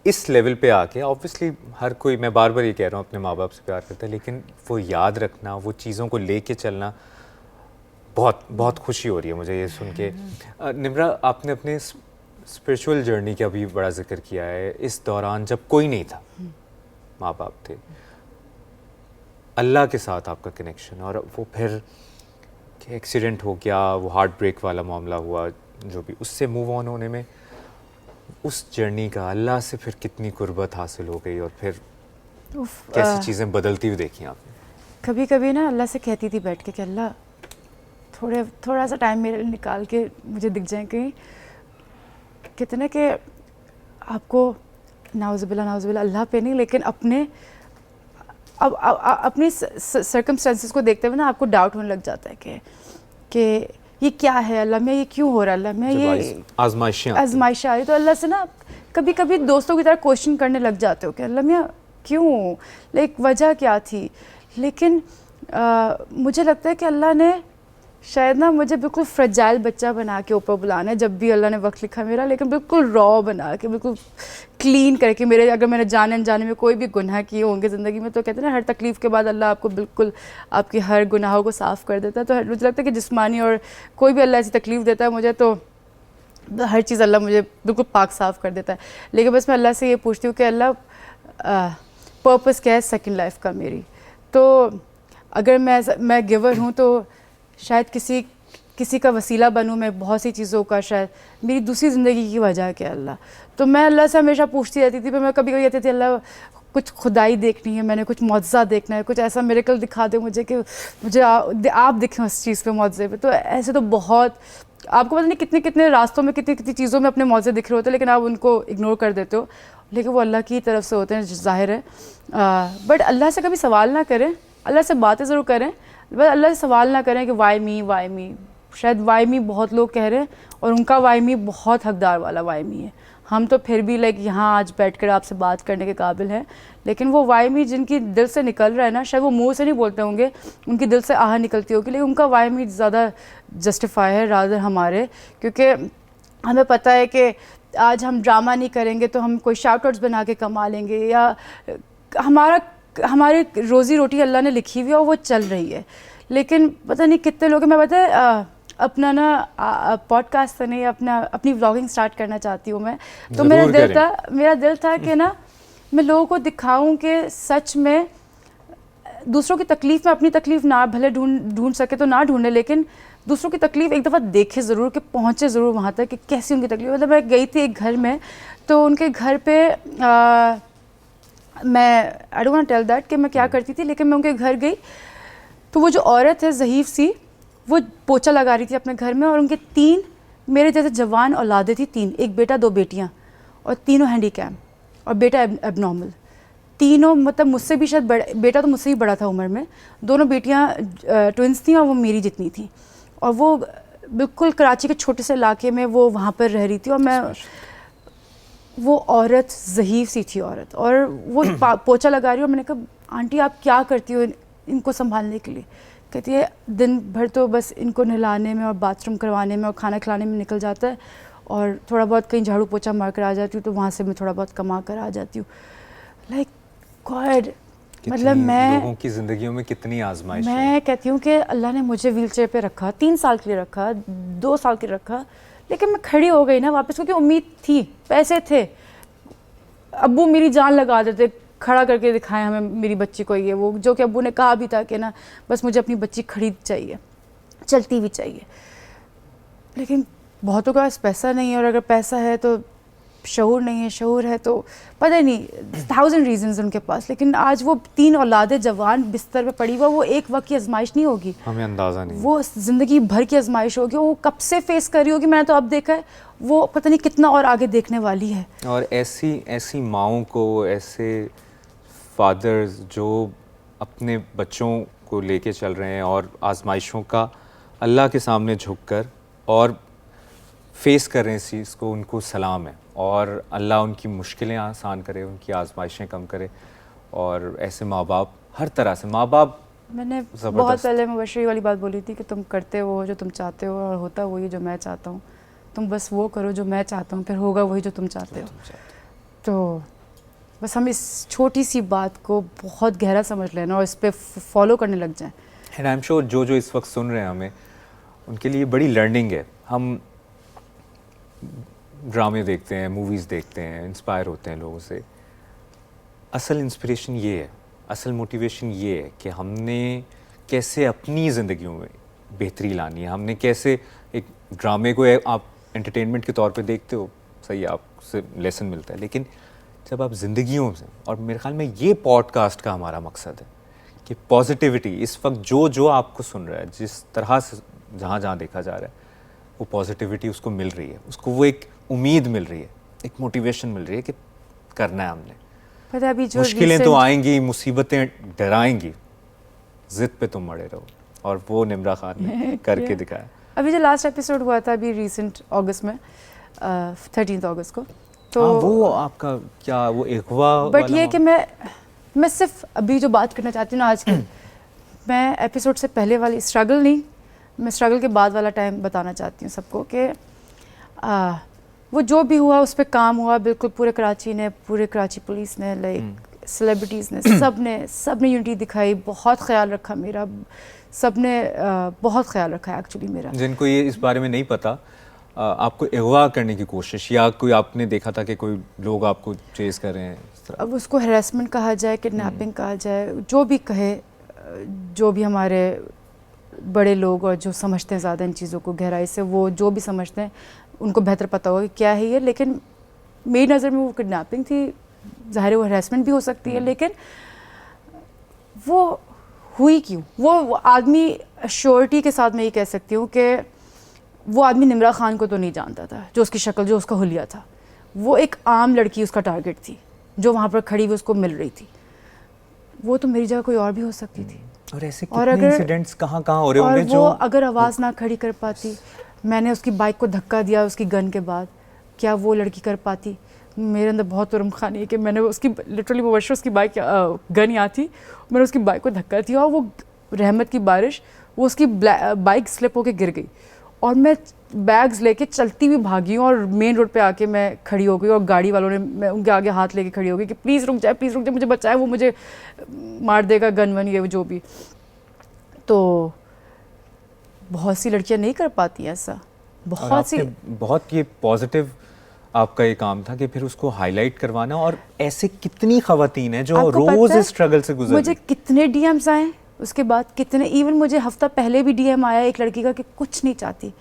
इस लेवल पे आके ऑब्वियसली हर कोई, मैं बार बार ये कह रहा हूँ, अपने माँ बाप से प्यार करता है, लेकिन वो याद रखना, वो चीज़ों को लेके चलना, बहुत बहुत खुशी हो रही है मुझे ये सुन के। निम्रा, आपने अपने स्पिरिचुअल जर्नी का भी बड़ा जिक्र किया है। इस दौरान जब कोई नहीं था, माँ बाप थे, अल्लाह के साथ आपका कनेक्शन, और वो फिर एक्सीडेंट हो गया, वो हार्ट ब्रेक वाला मामला हुआ, जो भी, उससे मूव ऑन होने में उस जर्नी का अल्लाह से फिर कितनी कुर्बत हासिल हो गई, और फिर कैसी चीज़ें बदलती हुई देखी आपने? कभी कभी ना अल्लाह से कहती थी बैठ के कि अल्लाह थोड़ा सा टाइम मेरे लिए निकाल के मुझे दिख जाए कहीं। कहते ना कि आपको नाउज़ुबिल्लाह अल्लाह पे नहीं, लेकिन अपनी सर्कमस्टेंसेस को देखते हुए ना आपको डाउट होने लग जाता है कि ये क्या है अल्लाह में, ये क्यों हो रहा है अल्लाह में, ये आजमाइश आ रही। तो अल्लाह से ना कभी कभी दोस्तों की तरह क्वेश्चन करने लग जाते हो कि अल्लाह में क्यों, लाइक वजह क्या थी। लेकिन मुझे लगता है कि अल्लाह ने शायद ना मुझे बिल्कुल फ्रेजाइल बच्चा बना के ऊपर बुलाना है, जब भी अल्लाह ने वक्त लिखा मेरा, लेकिन बिल्कुल रॉ बना के, बिल्कुल क्लीन करके। मेरे अगर मैंने जाने अनजाने में कोई भी गुनाह किए होंगे ज़िंदगी में, तो कहते हैं ना हर तकलीफ़ के बाद अल्लाह आपको बिल्कुल आपकी हर गुनाहों को साफ़ कर देता है। तो मुझे लगता है कि जिस्मानी और कोई भी अल्लाह ऐसी तकलीफ़ देता है मुझे, तो हर चीज़ अल्लाह मुझे बिल्कुल पाक साफ़ कर देता है। लेकिन बस मैं अल्लाह से ये पूछती हूँ कि अल्लाह पर्पस क्या है सेकंड लाइफ का मेरी। तो अगर मैं गिवर हूँ तो शायद किसी का वसीला बनूँ मैं बहुत सी चीज़ों का, शायद मेरी दूसरी ज़िंदगी की वजह क्या अल्लाह। तो मैं अल्लाह से हमेशा पूछती रहती थी, पर मैं कभी कहती थी अल्लाह कुछ खुदाई देखनी है, मैंने कुछ मौजज़ा देखना है, कुछ ऐसा मिरेकल दिखा दे मुझे कि मुझे आप दिखें उस चीज़ पे, मौजज़े पे। तो ऐसे तो बहुत, आपको पता नहीं कितने कितने रास्तों में, कितनी कितनी चीज़ों में अपने मौजज़े दिख रहे होते हैं, लेकिन आप उनको इग्नोर कर देते हो, लेकिन वो अल्लाह की तरफ से होते हैं, ज़ाहिर है। बट अल्लाह से कभी सवाल ना करें, अल्लाह से बातें ज़रूर करें, बस अल्लाह से सवाल ना करें कि वाई मी। शायद वाई मी बहुत लोग कह रहे हैं, और उनका वाई मी बहुत हकदार वाला वाई मी है। हम तो फिर भी लाइक यहाँ आज बैठकर आपसे बात करने के काबिल हैं, लेकिन वो वाई मी जिनकी दिल से निकल रहा है ना, शायद वो मुंह से नहीं बोलते होंगे, उनकी दिल से आह निकलती होगी, लेकिन उनका वाई मी ज़्यादा जस्टिफाई है रादर हमारे। क्योंकि हमें पता है कि आज हम ड्रामा नहीं करेंगे तो हम कोई शाउट आउट्स बना के कमा लेंगे, या हमारी रोज़ी रोटी अल्लाह ने लिखी हुई है और वो चल रही है। लेकिन पता नहीं कितने लोग, मैं पता है अपना ना पॉडकास्ट नहीं, अपनी व्लॉगिंग स्टार्ट करना चाहती हूँ मैं। तो मेरा दिल था कि ना मैं लोगों को दिखाऊं कि सच में दूसरों की तकलीफ़ में अपनी तकलीफ़ ना भले ढूंढ सके तो ना ढूंढे, लेकिन दूसरों की तकलीफ़ एक दफ़ा देखे ज़रूर, कि पहुँचे ज़रूर वहाँ तक कि कैसी उनकी तकलीफ़। मतलब मैं गई थी एक घर में, तो उनके घर पे मैं I don't want tell that कि मैं क्या करती थी, लेकिन मैं उनके घर गई तो वो जो औरत है ज़हीफ़ सी, वो पोछा लगा रही थी अपने घर में, और उनके 3 मेरे जैसे जवान औलादे थी, 3, एक बेटा 2 बेटियाँ, और तीनों हैंडीकैप, और बेटा एबनॉर्मल। तीनों मतलब मुझसे भी शायद बेटा तो मुझसे ही बड़ा था उम्र में, दोनों बेटियां ट्विंस थी और वो मेरी जितनी थी, और वो बिल्कुल कराची के छोटे से इलाके में वो वहाँ पर रह रही थी, और मैं वो औरत ज़हीफ़ सी थी औरत, और वो पोछा लगा रही, और मैंने कहा आंटी आप क्या करती हो इनको संभालने के लिए? कहती है दिन भर तो बस इनको नहलाने में और बाथरूम करवाने में और खाना खिलाने में निकल जाता है, और थोड़ा बहुत कहीं झाड़ू पोछा मार कर आ जाती हूँ तो वहाँ से मैं थोड़ा बहुत कमा कर आ जाती हूँ। लाइक गॉड, मतलब मैं लोगों की ज़िंदगियों में कितनी आजमाइश है। मैं कहती हूँ कि अल्लाह ने मुझे व्हीलचेयर पे रखा, 3 साल के लिए रखा, 2 साल के लिए रखा, लेकिन मैं खड़ी हो गई ना वापस, क्योंकि उम्मीद थी, पैसे थे, अब्बू मेरी जान लगा देते, खड़ा करके दिखाएं हमें मेरी बच्ची को, ये वो जो कि अब्बू ने कहा भी था कि ना बस मुझे अपनी बच्ची खड़ी चाहिए, चलती भी चाहिए। लेकिन बहुतों के पास पैसा नहीं है, और अगर पैसा है तो शऊर नहीं है, शऊर है तो पता ही नहीं, 1000 रीजंस उनके पास। लेकिन आज वो 3 औलादें जवान बिस्तर पे पड़ी हुआ, वो एक वक्त की आजमाइश नहीं होगी, हमें अंदाज़ा नहीं, वो ज़िंदगी भर की आजमाइश होगी, वो कब से फेस कर रही होगी, मैंने तो अब देखा है, वो पता नहीं कितना और आगे देखने वाली है। और ऐसी माओं को, ऐसे फादर्स जो अपने बच्चों को लेके चल रहे हैं और आजमाइशों का अल्लाह के सामने झुककर और फेस कर रहे हैं इस चीज़ को, उनको सलाम है, और अल्लाह उनकी मुश्किलें आसान करे, उनकी आजमाइशें कम करे। और ऐसे माँ बाप, हर तरह से माँ बाप, मैंने बहुत पहले मुबशरी वाली बात बोली थी कि तुम करते हो जो तुम चाहते हो और होता वही जो मैं चाहता हूँ, तुम बस वो करो जो मैं चाहता हूँ, फिर होगा वही जो तुम चाहते हो। तो बस हम इस छोटी सी बात को बहुत गहरा समझ लेना और इस पर फॉलो करने लग जाएं। एंड आई एम श्योर जो इस वक्त सुन रहे हैं हमें, उनके लिए बड़ी लर्निंग है। हम ड्रामे देखते हैं, मूवीज़ देखते हैं, इंस्पायर होते हैं लोगों से। असल इंस्पिरेशन ये है, असल मोटिवेशन ये है कि हमने कैसे अपनी ज़िंदगियों में बेहतरी लानी है। हमने कैसे, एक ड्रामे को आप एंटरटेनमेंट के तौर पे देखते हो, सही है, आपसे लेसन मिलता है, लेकिन जब आप ज़िंदगियों से, और मेरे ख्याल में ये पॉडकास्ट का हमारा मकसद है कि पॉजिटिविटी इस वक्त जो आपको सुन रहा है, जिस तरह से जहाँ देखा जा रहा है, वो पॉजिटिविटी उसको मिल रही है, उसको वो एक उम्मीद मिल रही है, एक मोटिवेशन मिल रही है कि करना है हमने। पता अभी जो मुश्किलें तो आएंगी, मुसीबतें डराएंगी, जिद पे तुम अड़े रहो, और वो निम्रा खान ने करके दिखाया। अभी जो लास्ट एपिसोड हुआ था अभी रिसेंट अगस्त में, 13 अगस्त को, तो वो आपका क्या वो अगवा, बट ये कि मैं सिर्फ अभी जो बात करना चाहती हूँ ना आज की, मैं एपिसोड से पहले वाली स्ट्रगल नहीं, मैं स्ट्रगल के बाद वाला टाइम बताना चाहती हूँ सबको कि वो जो भी हुआ उस पर काम हुआ, बिल्कुल पूरे कराची ने, पूरे कराची पुलिस ने, लाइक सेलिब्रिटीज़ ने, सब ने यूनिटी दिखाई, बहुत ख्याल रखा मेरा, सब ने बहुत ख्याल रखा एक्चुअली मेरा। जिनको ये इस बारे में नहीं पता, आपको अगवा करने की कोशिश, या कोई आपने देखा था कि कोई लोग आपको चेस कर रहे हैं, अब उसको हैरेसमेंट कहा जाए, किडनैपिंग कहा जाए, जो भी कहे, जो भी हमारे बड़े लोग और जो समझते हैं ज़्यादा इन चीज़ों को गहराई से, वो जो भी समझते हैं उनको बेहतर पता होगा कि क्या है ये, लेकिन मेरी नज़र में वो किडनैपिंग थी। ज़ाहिर है वो हैरेसमेंट भी हो सकती है, लेकिन वो हुई क्यों? वो आदमी श्योरिटी के साथ मैं ये कह सकती हूँ कि वो आदमी निम्रा खान को तो नहीं जानता था, जो उसकी शक्ल, जो उसका हुलिया था, वो एक आम लड़की उसका टारगेट थी जो वहाँ पर खड़ी हुई उसको मिल रही थी। वो तो मेरी जगह कोई और भी हो सकती थी। और ऐसे कितने इंसिडेंट्स कहाँ हो रहे होंगे जो अगर आवाज़ ना खड़ी कर पाती, मैंने उसकी बाइक को धक्का दिया उसकी गन के बाद, क्या वो लड़की कर पाती? मेरे अंदर बहुत तुरम खानी है कि मैंने उसकी लिटरली वो वर्ष उसकी बाइक गन यहाँ थी, मैंने उसकी बाइक को धक्का दिया और वो रहमत की बारिश, वो उसकी बाइक स्लिप होके गिर गई और मैं बैग्स लेके चलती हुई भागी हूँ और मेन रोड पे आके मैं खड़ी हो गई और गाड़ी वालों ने, मैं उनके आगे हाथ लेके खड़ी हो गई कि प्लीज़ रुक जाए, मुझे बचाए, वो मुझे मार देगा, गन वन ये जो भी। तो बहुत सी लड़कियां नहीं कर पाती ऐसा, बहुत ये पॉजिटिव आपका ये काम था कि फिर उसको हाईलाइट करवाना। और ऐसे कितनी खवातीन हैं जो रोज इस स्ट्रगल से गुजर, मुझे कितने डीएम्स आए उसके बाद, कितने, इवन मुझे हफ्ता पहले भी डीएम आया एक लड़की का कि कुछ नहीं चाहती,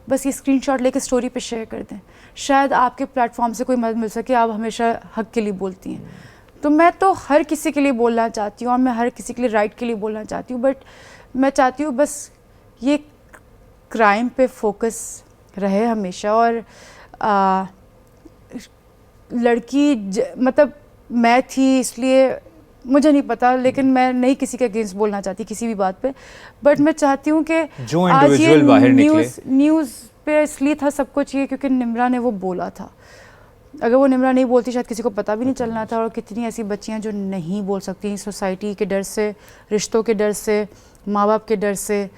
बस ये स्क्रीनशॉट लेके स्टोरी पे शेयर कर दें, शायद आपके प्लेटफॉर्म से कोई मदद मिल सके, आप हमेशा हक के लिए बोलती हैं। तो मैं तो हर किसी के लिए बोलना चाहती हूँ और मैं हर किसी के लिए राइट के लिए बोलना चाहती हूँ, बट मैं चाहती हूँ बस ये क्राइम पे फोकस रहे हमेशा। और लड़की मतलब मैं थी इसलिए मुझे नहीं पता, लेकिन मैं नहीं किसी के अगेंस्ट बोलना चाहती किसी भी बात पे, बट मैं चाहती हूँ कि जो आज ये इंडिविजुअल बाहर निकले, न्यूज़ पे इसलिए था सब कुछ ये क्योंकि निम्रा ने वो बोला था। अगर वो निम्रा नहीं बोलती शायद किसी को पता भी नहीं चलना था। और कितनी ऐसी बच्चियाँ जो नहीं बोल सकती सोसाइटी के डर से, रिश्तों के डर से, माँ बाप के डर से,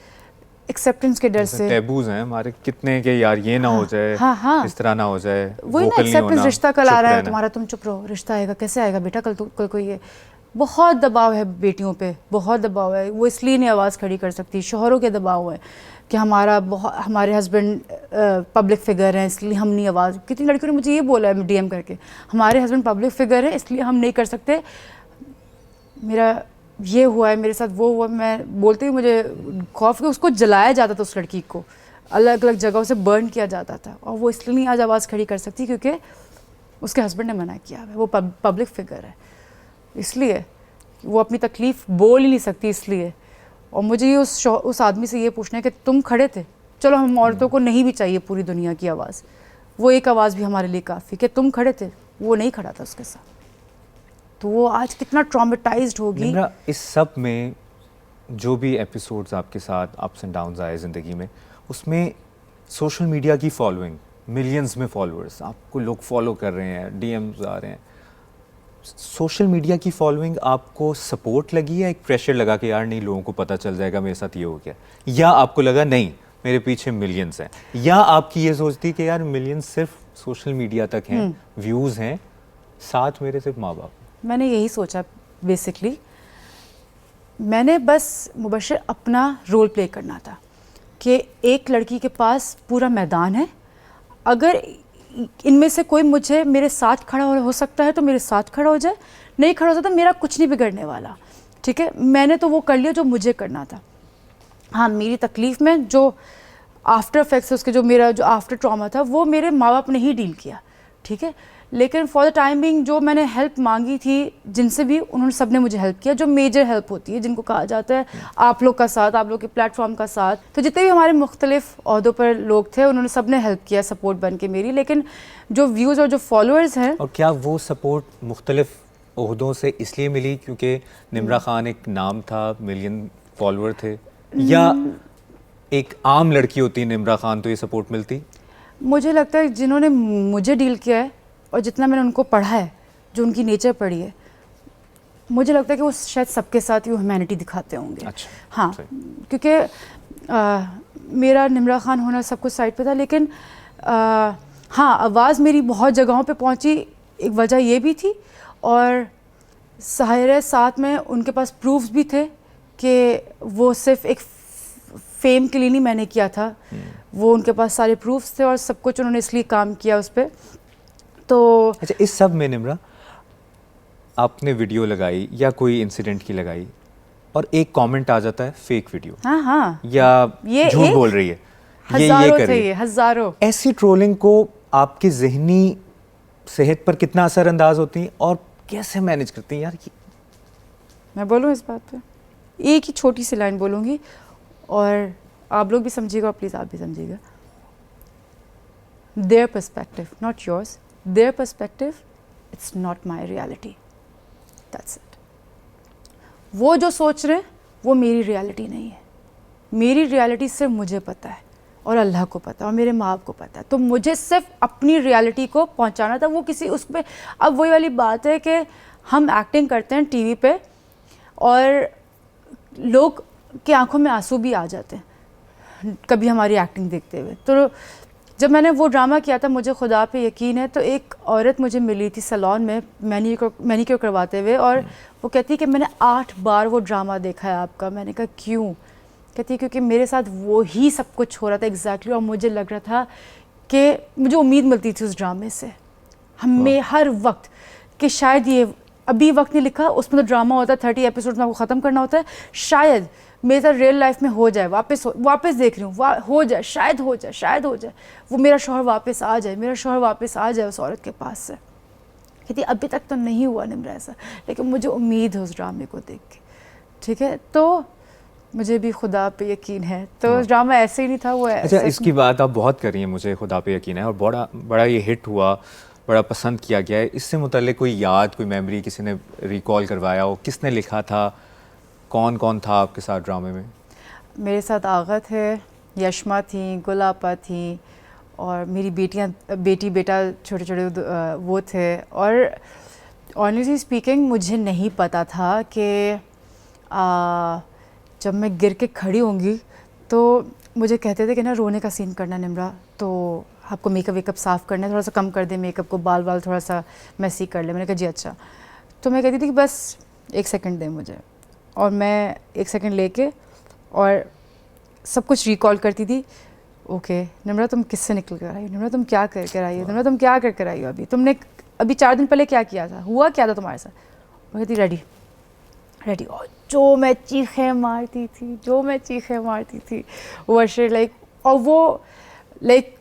एक्सेप्टेंस के डर से। टैबूज हैं हमारे कितने के, यार ये ना हो जाए, हाँ, इस तरह ना हो जाए, वही ना, एक्सेप्टेंस, रिश्ता कल आ रहा है तुम्हारा, तुम चुप रहो, रिश्ता आएगा, कैसे आएगा बेटा कल कोई ये। बहुत दबाव है बेटियों पे, बहुत दबाव है। वो इसलिए नहीं आवाज़ खड़ी कर सकती, शोहरों के दबाव है कि हमारे हस्बैंड पब्लिक फिगर हैं इसलिए हम नहीं आवाज़। कितनी लड़कियों ने मुझे ये बोला है DM करके, हमारे हस्बैंड पब्लिक फिगर है इसलिए हम नहीं कर सकते, मेरा ये हुआ है, मेरे साथ वो हुआ। मैं बोलती हूँ मुझे खौफ कि उसको जलाया जाता था, उस लड़की को अलग अलग जगहों से बर्न किया जाता था, और वो इसलिए नहीं आज आवाज़ खड़ी कर सकती क्योंकि उसके हस्बैंड ने मना किया है, वो पब्लिक फिगर है, इसलिए वो अपनी तकलीफ़ बोल ही नहीं सकती इसलिए। और मुझे ये उस आदमी से ये पूछना है कि तुम खड़े थे, चलो हम औरतों को नहीं भी चाहिए पूरी दुनिया की आवाज़, वो एक आवाज़ भी हमारे लिए काफ़ी, कि तुम खड़े थे, वो नहीं खड़ा था उसके साथ, तो वो आज कितना ट्रॉमेटाइज्ड होगी। इस सब में जो भी एपिसोड्स आपके साथ अप्स एंड डाउन्स आए ज़िंदगी में, उसमें सोशल मीडिया की फॉलोइंग, मिलियंस में फॉलोअर्स, आपको लोग फॉलो कर रहे हैं, DMs आ रहे हैं, सोशल मीडिया की फॉलोइंग आपको सपोर्ट लगी या एक प्रेशर लगा कि यार नहीं लोगों को पता चल जाएगा मेरे साथ ये हो गया, या आपको लगा नहीं मेरे पीछे मिलियंस हैं, या आपकी ये सोच थी कि यार मिलियंस सिर्फ सोशल मीडिया तक हैं, व्यूज़ हैं, साथ मेरे सिर्फ माँ बाप? मैंने यही सोचा बेसिकली, मैंने बस मुबश्शिर अपना रोल प्ले करना था कि एक लड़की के पास पूरा मैदान है, अगर इनमें से कोई मुझे मेरे साथ खड़ा हो सकता है तो मेरे साथ खड़ा हो जाए, नहीं खड़ा हो सकता मेरा कुछ नहीं बिगड़ने वाला, ठीक है। मैंने तो वो कर लिया जो मुझे करना था। हाँ, मेरी तकलीफ़ में जो आफ्टर इफेक्ट्स उसके, जो मेरा जो आफ्टर ट्रॉमा था, वो मेरे माँ बाप ने ही डील किया, ठीक है। लेकिन फॉर द टाइम बिंग जो मैंने हेल्प मांगी थी जिनसे भी, उन्होंने सब ने मुझे हेल्प किया, जो मेजर हेल्प होती है जिनको कहा जाता है आप लोग का साथ, आप लोग के प्लेटफॉर्म का साथ। तो जितने भी हमारे मुख्तलिफ ओहदों पर लोग थे उन्होंने सब ने हेल्प किया सपोर्ट बन के मेरी। लेकिन जो व्यूज़ और जो फॉलोअर्स हैं, और क्या वो सपोर्ट मुख्तलिफ ओहदों से इसलिए मिली क्योंकि निम्रा खान एक नाम था, मिलियन फॉलोअर थे, या एक आम लड़की होती निम्रा खान तो ये सपोर्ट मिलती? मुझे लगता है जिन्होंने मुझे डील किया है और जितना मैंने उनको पढ़ा है, जो उनकी नेचर पढ़ी है, मुझे लगता है कि वो शायद सबके साथ ही ह्यूमैनिटी दिखाते होंगे। अच्छा, हाँ, क्योंकि मेरा निम्रा खान होना सब कुछ साइड पे था, लेकिन हाँ, आवाज़ मेरी बहुत जगहों पे पहुंची, एक वजह ये भी थी, और ज़ाहिर साथ में उनके पास प्रूफ्स भी थे कि वो सिर्फ एक फेम के लिए नहीं मैंने किया था, वो उनके पास सारे प्रूफ्स थे और सब कुछ उन्होंने इसलिए काम किया उस पर। तो अच्छा, इस सब में निम्रा आपने वीडियो लगाई या कोई इंसिडेंट की लगाई और एक कमेंट आ जाता है फेक वीडियो, हाँ, या झूठ बोल रही है, ये कर रही है, हजारों। ऐसी ट्रोलिंग को आपकी जहनी सेहत पर कितना असरअंदाज होती है और कैसे मैनेज करती हैं यार? मैं बोलूँ इस बात पे, एक ही छोटी सी लाइन बोलूँगी और आप लोग भी समझिएगा और प्लीज़ आप भी समझिएगा। Their perspective, not yours, their perspective, it's not my reality, that's it। वो जो सोच रहे हैं वो मेरी रियलिटी नहीं है, मेरी रियलिटी सिर्फ मुझे पता है और अल्लाह को पता है और मेरे माँ बाप को पता है, तो मुझे सिर्फ अपनी रियलिटी को पहुँचाना था। वो किसी उस पर, अब वही वाली बात है कि हम एक्टिंग करते हैं टीवी पे और लोग की आंखों में आंसू भी आ जाते हैं कभी हमारी एक्टिंग देखते हुए। तो जब मैंने वो ड्रामा किया था, मुझे खुदा पे यकीन है, तो एक औरत मुझे मिली थी सैलून में मैनीक्योर करवाते हुए, और वो कहती कि मैंने 8 बार वो ड्रामा देखा है आपका। मैंने कहा क्यों? कहती क्योंकि मेरे साथ वो ही सब कुछ हो रहा था एग्जैक्टली, और मुझे लग रहा था कि मुझे उम्मीद मिलती थी उस ड्रामे से हमें हर वक्त कि शायद ये अभी वक्त नहीं लिखा, उसमें तो ड्रामा होता है 30 एपिसोड में आपको ख़त्म करना होता है, शायद मेरे साथ रियल लाइफ में हो जाए, वापस देख रही हूँ, हो जाए, शायद हो जाए, वो मेरा शौहर वापस आ जाए उस औरत के पास से। कहती अभी तक तो नहीं हुआ निम्रा ऐसा, लेकिन मुझे उम्मीद है उस ड्रामे को देख के, ठीक है। तो मुझे भी खुदा पे यकीन है, तो ड्रामा ऐसे ही नहीं था वो। अच्छा, इसकी बात आप बहुत कर रही हैं, मुझे खुदा पे यकीन है, और बड़ा ये हिट हुआ, बड़ा पसंद किया गया है, इससे मुतल्लिक कोई याद, कोई मेमोरी किसी ने रिकॉल करवाया हो? किसने लिखा था? कौन कौन था आपके साथ ड्रामे में? मेरे साथ आगा थे, यशमा थी, गुलापा थी, और मेरी बेटी बेटा छोटे छोटे वो थे। और ऑनेस्टली स्पीकिंग मुझे नहीं पता था कि जब मैं गिर के खड़ी होंगी तो मुझे कहते थे कि ना रोने का सीन करना निम्रा, तो आपको मेकअप वेकअप साफ़ करना है, थोड़ा सा कम कर दे मेकअप को, बाल बाल थोड़ा सा मैसी कर ले। मैंने कहा जी अच्छा। तो मैं कहती थी कि बस 1 सेकंड दे मुझे, और मैं 1 सेकंड लेके और सब कुछ रिकॉल करती थी। ओके निम्रा तुम किससे निकल कर आई हो, निम्रा तुम क्या कर कर आई हो, निम्रा तुम क्या कर कर आई हो, तुमने अभी 4 दिन पहले क्या किया था, हुआ क्या था तुम्हारे साथ। मैं कहती रेडी रेडी, और जो मैं चीखें मारती थी वो अशर लाइक, और वो लाइक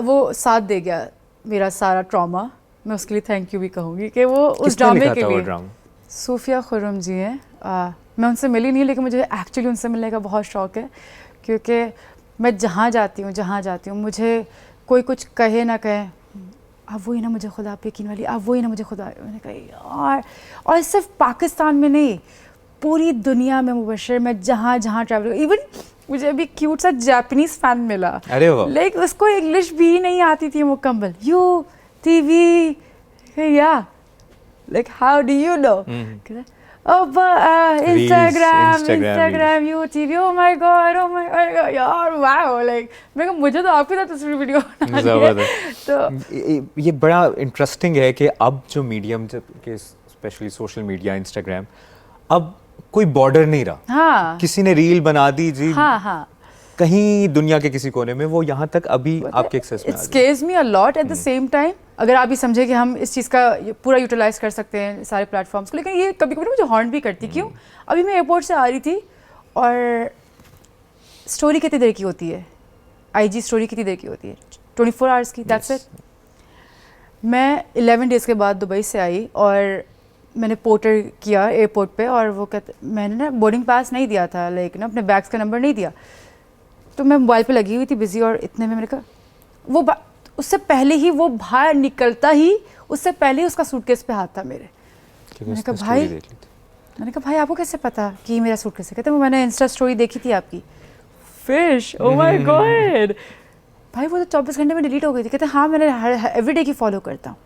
वो साथ दे गया मेरा सारा ट्रॉमा। मैं उसके लिए थैंक यू भी कहूँगी कि वो उस ड्रामे के लिए। सूफिया खुर्रम जी हैं, मैं उनसे मिली नहीं, लेकिन मुझे एक्चुअली उनसे मिलने का बहुत शौक़ है, क्योंकि मैं जहाँ जाती हूँ मुझे कोई कुछ कहे ना कहे, अब वही ना मुझे खुदा पे यकीन वाली, अब वही ना मुझे खुदा। मैंने कहा यार, और सिर्फ पाकिस्तान में नहीं, पूरी दुनिया में मुबशर मैं जहाँ जहाँ ट्रैवल, इवन मुझे अभी क्यूट सा जापानीज फैन मिला, अरे वाह, लाइक उसको इंग्लिश भी नहीं आती थी मुकम्मल। यू टीवी या like how do you know, Instagram YouTube, oh my God यार वाओ, लाइक मैं मुझे तो आपके साथ तस्वीर वीडियो तो ये बड़ा इंटरेस्टिंग है कि अब जो मीडियम के स्पेशली सोशल मीडिया, इंस्टाग्राम, अब कोई बॉर्डर नहीं रहा। हाँ, किसी ने रील बना दी जी, हाँ, कहीं दुनिया के किसी कोने में, वो यहाँ तक अभी आपके एक्सेस में आ गई। It scares me a lot at the same time। अगर आप भी समझे कि हम इस चीज़ का पूरा यूटिलाइज कर सकते हैं सारे प्लेटफॉर्म्स को, लेकिन ये कभी कभी मुझे हॉर्न भी करती। क्यों? अभी मैं एयरपोर्ट से आ रही थी और स्टोरी कितनी देर की होती है, IG स्टोरी कितनी देर की होती है, 24 आवर्स की, दैट्स इट। मैं 11 डेज़ के बाद दुबई से आई और मैंने पोर्टर किया एयरपोर्ट पे, और वो कहते, मैंने ना बोर्डिंग पास नहीं दिया था, लाइक ना अपने बैग्स का नंबर नहीं दिया, तो मैं मोबाइल पे लगी हुई थी बिजी, और इतने में मैंने कहा वो उससे पहले ही वो बाहर निकलता ही उससे पहले ही उसका सूटकेस पे हाथ था मेरे। मैंने कहा भाई आपको कैसे पता कि मेरा सूटकेस है? कहते वो मैंने इंस्टा स्टोरी देखी थी आपकी। फिश, ओ माय गॉड भाई, वो तो 24 घंटे में डिलीट हो गई थी। कहते हाँ मैंने एवरीडे की फॉलो करता हूँ।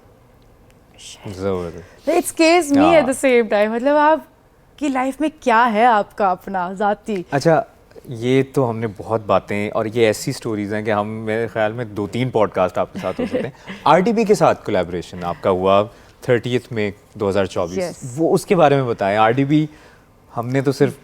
It scares me at the same time, मतलब आपकी लाइफ में क्या है आपका अपना ज़ाती। अच्छा, ये तो हमने बहुत बातें, और ये ऐसी स्टोरीज हैं कि हम, मेरे ख्याल में 2-3 पॉडकास्ट आपके साथ हो सकते हैं। RDB के साथ कोलैबोरेशन आपका हुआ 30 मई 2024, Yes. वो उसके बारे में बताएं। RDB हमने तो सिर्फ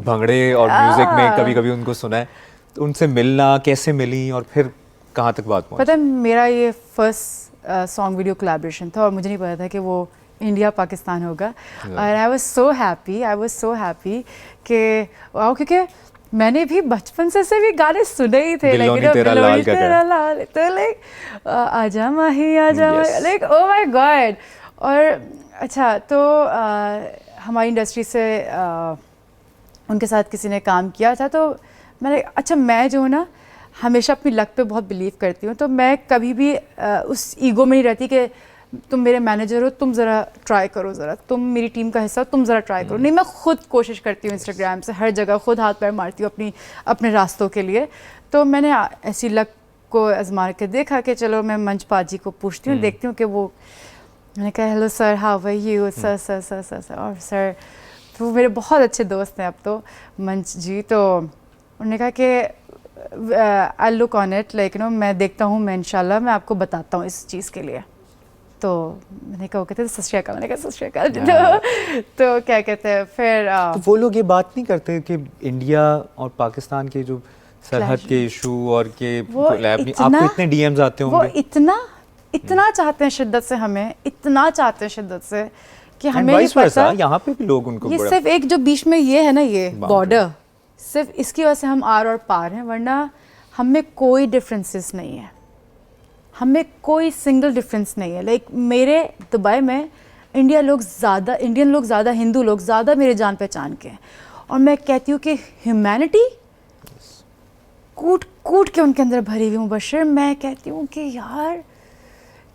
भंगड़े और म्यूजिक में कभी कभी उनको सुना है, तो उनसे मिलना, कैसे मिली और फिर कहाँ तक बात पहुंची? पता है मेरा ये फर्स्ट सॉन्ग वीडियो कोलैबोरेशन था, और मुझे नहीं पता था कि वो इंडिया पाकिस्तान होगा। और आई वाज सो हैप्पी कि वाओ, क्योंकि मैंने भी बचपन से भी गाने सुने ही थे, लाइक तो लाइक आजा माही आजा, लाइक ओ माय गॉड। और अच्छा, तो हमारी इंडस्ट्री से उनके साथ किसी ने काम किया था, तो मैंने, अच्छा मैं जो हूँ ना हमेशा अपनी लक पे बहुत बिलीव करती हूँ, तो मैं कभी भी उस ईगो में नहीं रहती कि तुम मेरे मैनेजर हो, तुम ज़रा ट्राई करो, ज़रा तुम मेरी टीम का हिस्सा हो, तुम ज़रा ट्राई करो। नहीं, मैं खुद कोशिश करती हूँ इंस्टाग्राम से हर जगह, खुद हाथ पैर मारती हूँ अपने रास्तों के लिए। तो मैंने ऐसी लक को आजमा के देखा कि चलो मैं मंच पाजी को पूछती हूँ, देखती हूँ कि वो, मैंने कहा hello sir, how are you sir sir sir sir sir और सर, तो वो मेरे बहुत अच्छे दोस्त हैं अब तो, मंच जी। तो उन्होंने कहा कि I look on it, like no, मैं देखता हूँ, मैं इंशाल्लाह मैं आपको बताता हूँ इस चीज़ के लिए। तो मैंने कहा, वो कहते सत श्री अकाल, मैंने कहा सत श्री अकाल। तो क्या कहते हैं फिर तो वो लोग ये बात नहीं करते कि इंडिया और पाकिस्तान के जो सरहद के इशू और के आपको इतने DMs आते होंगे, वो इतना चाहते हैं शिद्दत से, हमें इतना चाहते हैं शिद्दत से कि हमें नहीं पता। यहाँ पे भी लोग उनको, ये सिर्फ एक जो बीच में ये है ना, ये बॉर्डर, सिर्फ इसकी वजह से हम आर और पार हैं, वरना हम में कोई डिफरेंसेस नहीं है, हमें कोई सिंगल डिफरेंस नहीं है। लाइक मेरे दुबई में इंडियन लोग ज़्यादा, हिंदू लोग ज़्यादा मेरे जान पहचान के हैं, और मैं कहती हूँ कि ह्यूमैनिटी कूट के उनके अंदर भरी हुई। मुबशर, मैं कहती हूँ कि यार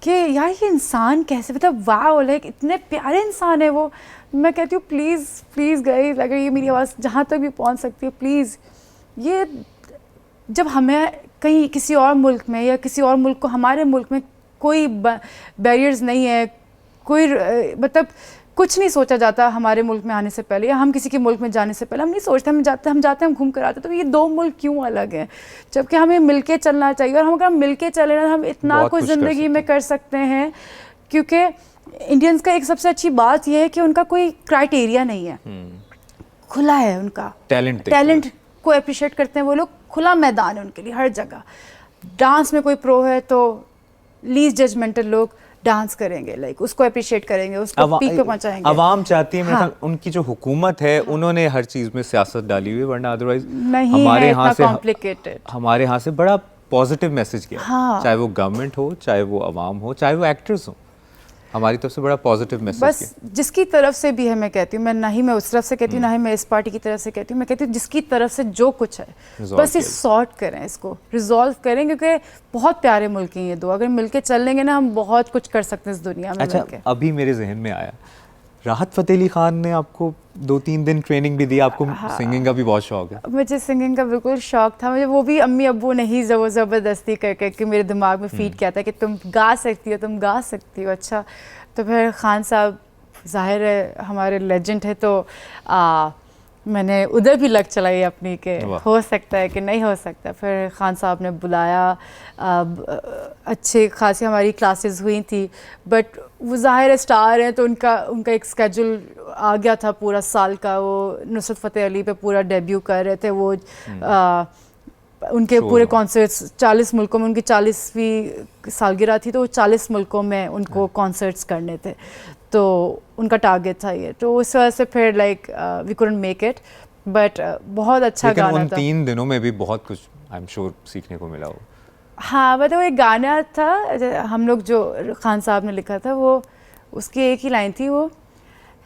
कि यार ये इंसान कैसे, मतलब वाह, लाइक इतने प्यारे इंसान है वो। मैं कहती हूँ प्लीज़ प्लीज़ गाइस, अगर ये मेरी आवाज़ जहाँ तक भी पहुँच सकती है प्लीज़, ये जब हमें कहीं किसी और मुल्क में या किसी और मुल्क को, हमारे मुल्क में कोई बैरियर्स नहीं है, कोई मतलब कुछ नहीं सोचा जाता हमारे मुल्क में आने से पहले, या हम किसी के मुल्क में जाने से पहले हम नहीं सोचते, हम जाते हम घूम कर आते। तो ये दो मुल्क क्यों अलग हैं, जबकि हमें मिलके चलना चाहिए। और हम अगर मिलके चले ना, हम इतना कुछ ज़िंदगी में कर सकते हैं। क्योंकि इंडियंस का एक सबसे अच्छी बात यह है कि उनका कोई क्राइटेरिया नहीं है, खुला है उनका टैलेंट को अप्रिशिएट करते हैं वो लोग, खुला मैदान है उनके लिए हर जगह। डांस में कोई प्रो है तो लीस्ट जजमेंटल लोग डांस करेंगे, लाइक उसको अप्रिशिएट करेंगे, उसको पीक पे पहुंचाएंगे। अवाम चाहती है, हाँ। उनकी जो हुकूमत है, हाँ। उन्होंने हर चीज में सियासत डाली हुई है, वरना अदरवाइज हमारे यहाँ से हमारे यहाँ से बड़ा पॉजिटिव मैसेज गया, हाँ। चाहे वो गवर्नमेंट हो, चाहे वो अवाम हो, चाहे वो एक्टर्स हो, हमारी तरफ से बड़ा पॉजिटिव मैसेज। बस जिसकी तरफ से भी है, मैं कहती हूँ, मैं ना ही मैं उस तरफ से कहती हूँ, ना ही मैं इस पार्टी की तरफ से कहती हूँ, मैं कहती हूँ जिसकी तरफ से जो कुछ है बस ये सॉर्ट करें, इसको रिजॉल्व करें, क्योंकि बहुत प्यारे मुल्क हैं ये दो। अगर मिलके चल लेंगे ना, हम बहुत कुछ कर सकते हैं इस दुनिया में। अच्छा, अभी मेरे जहन में आया, राहत फ़तेह अली खान ने आपको 2-3 दिन ट्रेनिंग भी दी, आपको सिंगिंग का भी बहुत शौक है। मुझे सिंगिंग का बिल्कुल शौक था, मुझे वो भी अम्मी अब्बू ने ही ज़बरदस्ती करके मेरे दिमाग में फीड किया था कि तुम गा सकती हो, तुम गा सकती हो। अच्छा, तो फिर खान साहब ज़ाहिर है हमारे लेजेंड है, तो मैंने उधर भी लग चलाई अपनी के हो सकता है कि नहीं हो सकता। फिर खान साहब ने बुलाया, अच्छे खासी हमारी क्लासेस हुई थी, बट वो ज़ाहिर है स्टार हैं तो उनका एक स्केड्यूल आ गया था पूरा साल का। वो नुसरत फ़तेह अली पे पूरा डेब्यू कर रहे थे, वो उनके पूरे कॉन्सर्ट्स 40 मुल्कों में, उनकी 40वीं सालगिरह थी, तो वो 40 मुल्कों में उनको कॉन्सर्ट्स करने थे, तो उनका टारगेट था ये। तो उस वजह से फिर like we couldn't make it, but बहुत अच्छा गाना था। उन 3 दिनों में भी बहुत कुछ आई एम श्योर सीखने को मिला हो। हाँ, मतलब एक गाना था हम लोग जो खान साहब ने लिखा था, वो उसकी एक ही लाइन थी, वो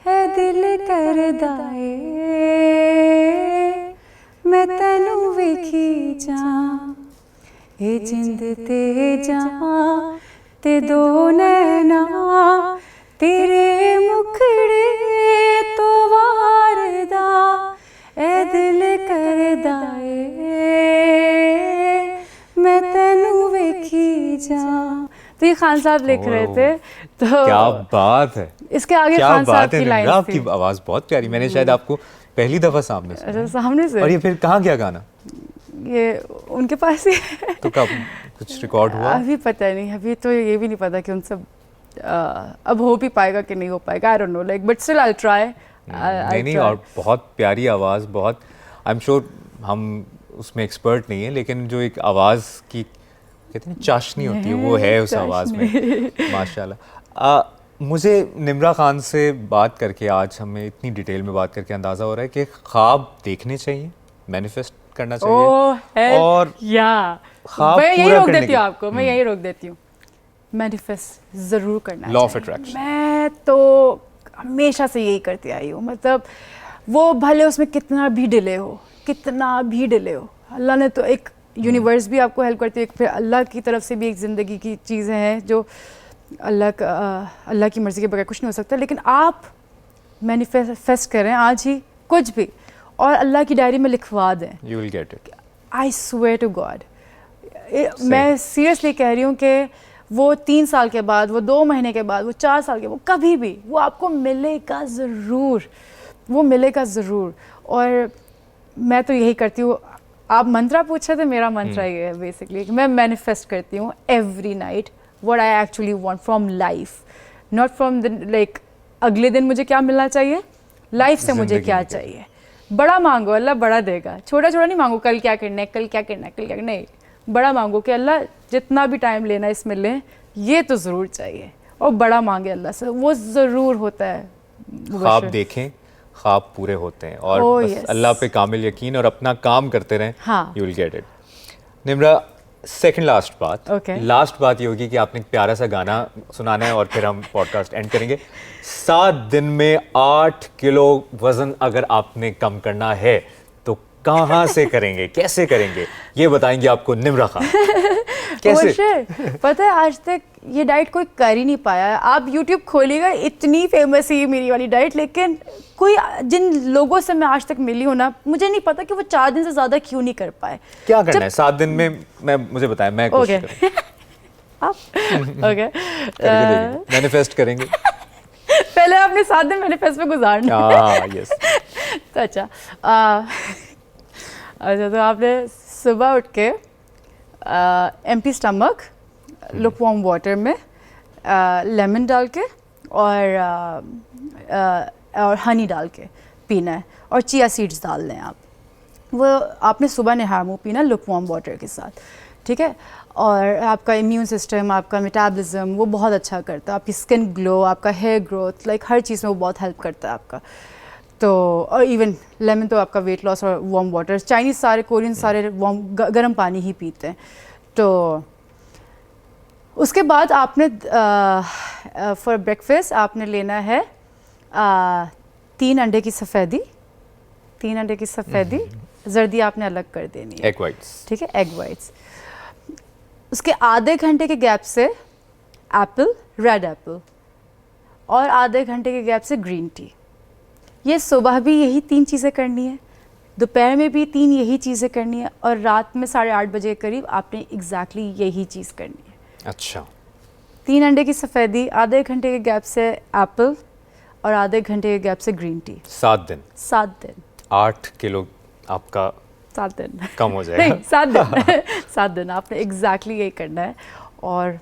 है दिल कर दाए मैं तेनू वेखी जा, ए जिंद ते जा ते दो नैना तेरे मुखड़े तो वारदा, ए दिल कर दाए मैं तेनू वेखी जा। तो ये खान साहब लिख रहे थे। तो क्या बात है, इसके आगे खान साहब की लाइन थी। आपकी आवाज़ बहुत प्यारी, मैंने शायद आपको पहली दफ़ा सामने से। और ये फिर कहाँ गया गाना? ये उनके पास ही है। तो कब कुछ रिकॉर्ड हुआ? अभी पता नहीं, अभी तो ये भी नहीं पता कि उनसे अब हो भी पाएगा कि नहीं हो पाएगा, आई don't no, like but still I will try. नहीं, और बहुत प्यारी आवाज़, बहुत आई एम श्योर हम उसमें एक्सपर्ट नहीं है, लेकिन जो एक आवाज़ की कहते हैं चाशनी होती है, वो है उस आवाज़ में, माशाल्लाह। मुझे निम्रा खान से बात करके, आज हमें इतनी डिटेल में बात करके अंदाज़ा हो रहा है कि ख्वाब देखने चाहिए, मैनिफेस्ट करना चाहिए, और ख्वाब यही रोक देती हूँ आपको, मैं यही रोक देती हूँ, मैनिफेस्ट ज़रूर करना चाहिए। लॉ ऑफ अट्रैक्शन मैं तो हमेशा से यही करती आई हूँ, मतलब वो भले उसमें कितना भी डिले हो, अल्लाह ने तो एक यूनिवर्स भी आपको हेल्प करती है, फिर अल्लाह की तरफ से भी एक ज़िंदगी की चीज़ें हैं जो अल्लाह की मर्ज़ी के बगैर कुछ नहीं हो सकता। लेकिन आप मैनिफेस्ट करें आज ही कुछ भी, और अल्लाह की डायरी में लिखवा दें, you will get it, I swear to God. मैं सीरियसली कह रही हूँ कि वो 3 साल के बाद, वो 2 महीने के बाद, वो 4 साल के, वो कभी भी वो आपको मिलेगा ज़रूर, वो मिलेगा ज़रूर। और मैं तो यही करती हूँ। आप मंत्रा पूछे थे, मेरा मंत्रा ये है बेसिकली, मैं मैनिफेस्ट करती हूँ every night what I actually want from life, not from the like अगले दिन मुझे क्या मिलना चाहिए, लाइफ से मुझे क्या चाहिए। बड़ा मांगो, अल्लाह बड़ा देगा। छोटा छोटा नहीं मांगो, कल क्या करना है, कल क्या करना है, कल क्या करना है, नहीं, बड़ा मांगो कि अल्लाह जितना भी टाइम लेना है इसमें लें, ये तो ज़रूर चाहिए। और बड़ा मांगे अल्लाह से, वो ज़रूर होता है। ख्वाब देखें, ख्वाब पूरे होते हैं, और बस अल्लाह पे कामिल यकीन और अपना काम करते रहें, you will get it. Nimra, second last बात ये होगी कि आपने एक प्यारा सा गाना सुनाना है और फिर हम पॉडकास्ट एंड करेंगे। 7 दिन में 8 किलो वजन अगर आपने कम करना है तो कहाँ से करेंगे, कैसे करेंगे, ये बताएंगे आपको निम्रा खान। कैसे? sure. पता है आज तक ये डाइट कोई कर ही नहीं पाया है। आप YouTube खोलिएगा, इतनी फेमस है ये मेरी वाली डाइट, लेकिन कोई जिन लोगों से मैं आज तक मिली हूँ ना, मुझे नहीं पता कि वो 4 दिन से ज़्यादा क्यों नहीं कर पाए। क्या करना है 7 दिन में? मुझे बताएं, मैं कोशिश करूंगा। आप ओके मैनिफेस्ट करेंगे। पहले आपने 7 दिन मैनिफेस्ट में गुजारना है। यस। तो अच्छा तो आपने सुबह उठ के empty stomach look warm water में लेमन डाल के और हनी डाल के पीना है, और चिया सीड्स डाल लें आप। वो आपने सुबह नहा मुँह पीना लुक वार्म वाटर के साथ, ठीक है। और आपका इम्यून सिस्टम, आपका मेटाबॉलिज्म वो बहुत अच्छा करता है, आपकी स्किन ग्लो, आपका हेयर ग्रोथ, लाइक हर चीज़ में वो बहुत हेल्प करता है आपका। तो और इवन लेमन तो आपका वेट लॉस और वार्म वाटर, चाइनीज़ सारे, कोरियन सारे वार्म गर्म पानी ही पीते हैं। तो उसके बाद आपने फॉर ब्रेकफास्ट आपने लेना है 3 अंडे की सफ़ेदी, 3 अंडे की सफ़ेदी, जर्दी आपने अलग कर देनी है, एग वाइट्स, ठीक है, एग वाइट्स। उसके आधे घंटे के गैप से एप्पल, रेड एप्पल, और आधे घंटे के गैप से ग्रीन टी। ये सुबह भी यही 3 चीज़ें करनी है, दोपहर में भी 3 यही चीज़ें करनी है, और रात में 8:30 बजे के करीब आपने एग्जैक्टली यही चीज़ करनी है। अच्छा। 3 अंडे की सफ़ेदी, आधे घंटे के गैप से एप्पल, और आधे घंटे के गैप से ग्रीन टी। 7 दिन। 7 दिन। 8 किलो आपका 7 दिन कम हो जाएगा। नहीं, 7 दिन 7 दिन आपने एग्जैक्टली यही करना है, और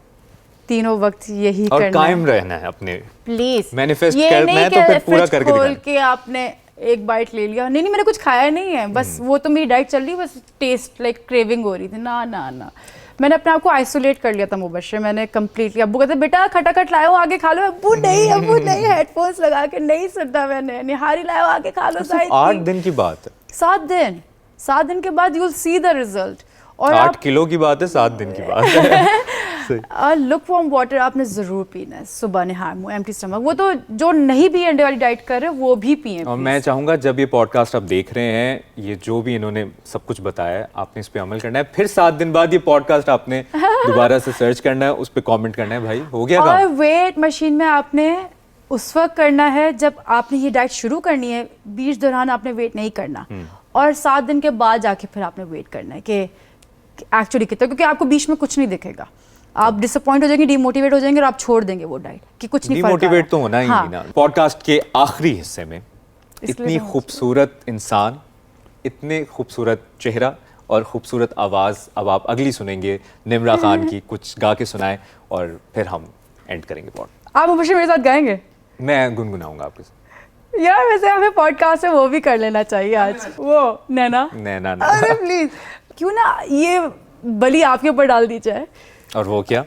तीनों वक्त यही और करना कायम है। रहना है अपने, प्लीज मैनिफेस्ट करना है तो फिर पूरा करके खोल दिखाना। के आपने एक बाइट ले लिया, नहीं मैंने कुछ खाया नहीं है, बस वो तो मेरी डाइट चल रही, बस टेस्ट लाइक क्रेविंग हो रही थी। ना ना ना, मैंने अपने आप को आइसोलेट कर लिया था मुबशर, मैंने कम्प्लीटली। अब्बू कहते बेटा खटाखट लाओ आगे खा लो, अब्बू नहीं हेडफोन्स लगा के नहीं सुनता मैंने, निहारी लाओ आगे खा लो। 8 दिन की बात है। 7 दिन के बाद you will see the result. और 8 किलो की बात है, 7 दिन की बात है। लुक वार्म वाटर आपने ज़रूर पीना है सुबह नहा मुँह एम्प्टी स्टमक। वो तो जो नहीं भी अंडे वाली डाइट कर रहे वो भी पिए। और मैं चाहूँगा जब ये पॉडकास्ट आप देख रहे हैं, ये जो भी इन्होंने सब कुछ बताया है, आपने इस पे अमल करना है। फिर 7 दिन बाद ये पॉडकास्ट आपने दोबारा से सर्च करना है, उस पर कॉमेंट करना है, भाई हो गया और काम। वेट मशीन में आपने उस वक्त करना है जब आपने ये डाइट शुरू करनी है, बीच दौरान आपने वेट नहीं करना, और 7 दिन के बाद जाके फिर आपने वेट करना है कि एक्चुअली कितना, क्योंकि आपको बीच में कुछ नहीं दिखेगा, आप डिसअपॉइंट हो जाएंगे, डिमोटिवेट हो जाएंगे, और आप छोड़ देंगे वो डाइट कि कुछ नहीं। डिमोटिवेट तो होना ही नहीं ना। पॉडकास्ट के आखिरी हिस्से में इतनी तो खूबसूरत इंसान, इतने खूबसूरत चेहरा और खूबसूरत आवाज़ अब आप अगली सुनेंगे निम्रा खान की। कुछ गा के सुनाए और फिर हम एंड करेंगे पॉड। आप मुझे मेरे साथ गाएंगे? मैं गुनगुनाऊंगा आपके साथ। यार वैसे हमें पॉडकास्ट है वो भी कर लेना चाहिए आज। वो नैना नैना अरे प्लीज, क्यों ना ये बलि आपके ऊपर डाल दी जाए। और वो क्या?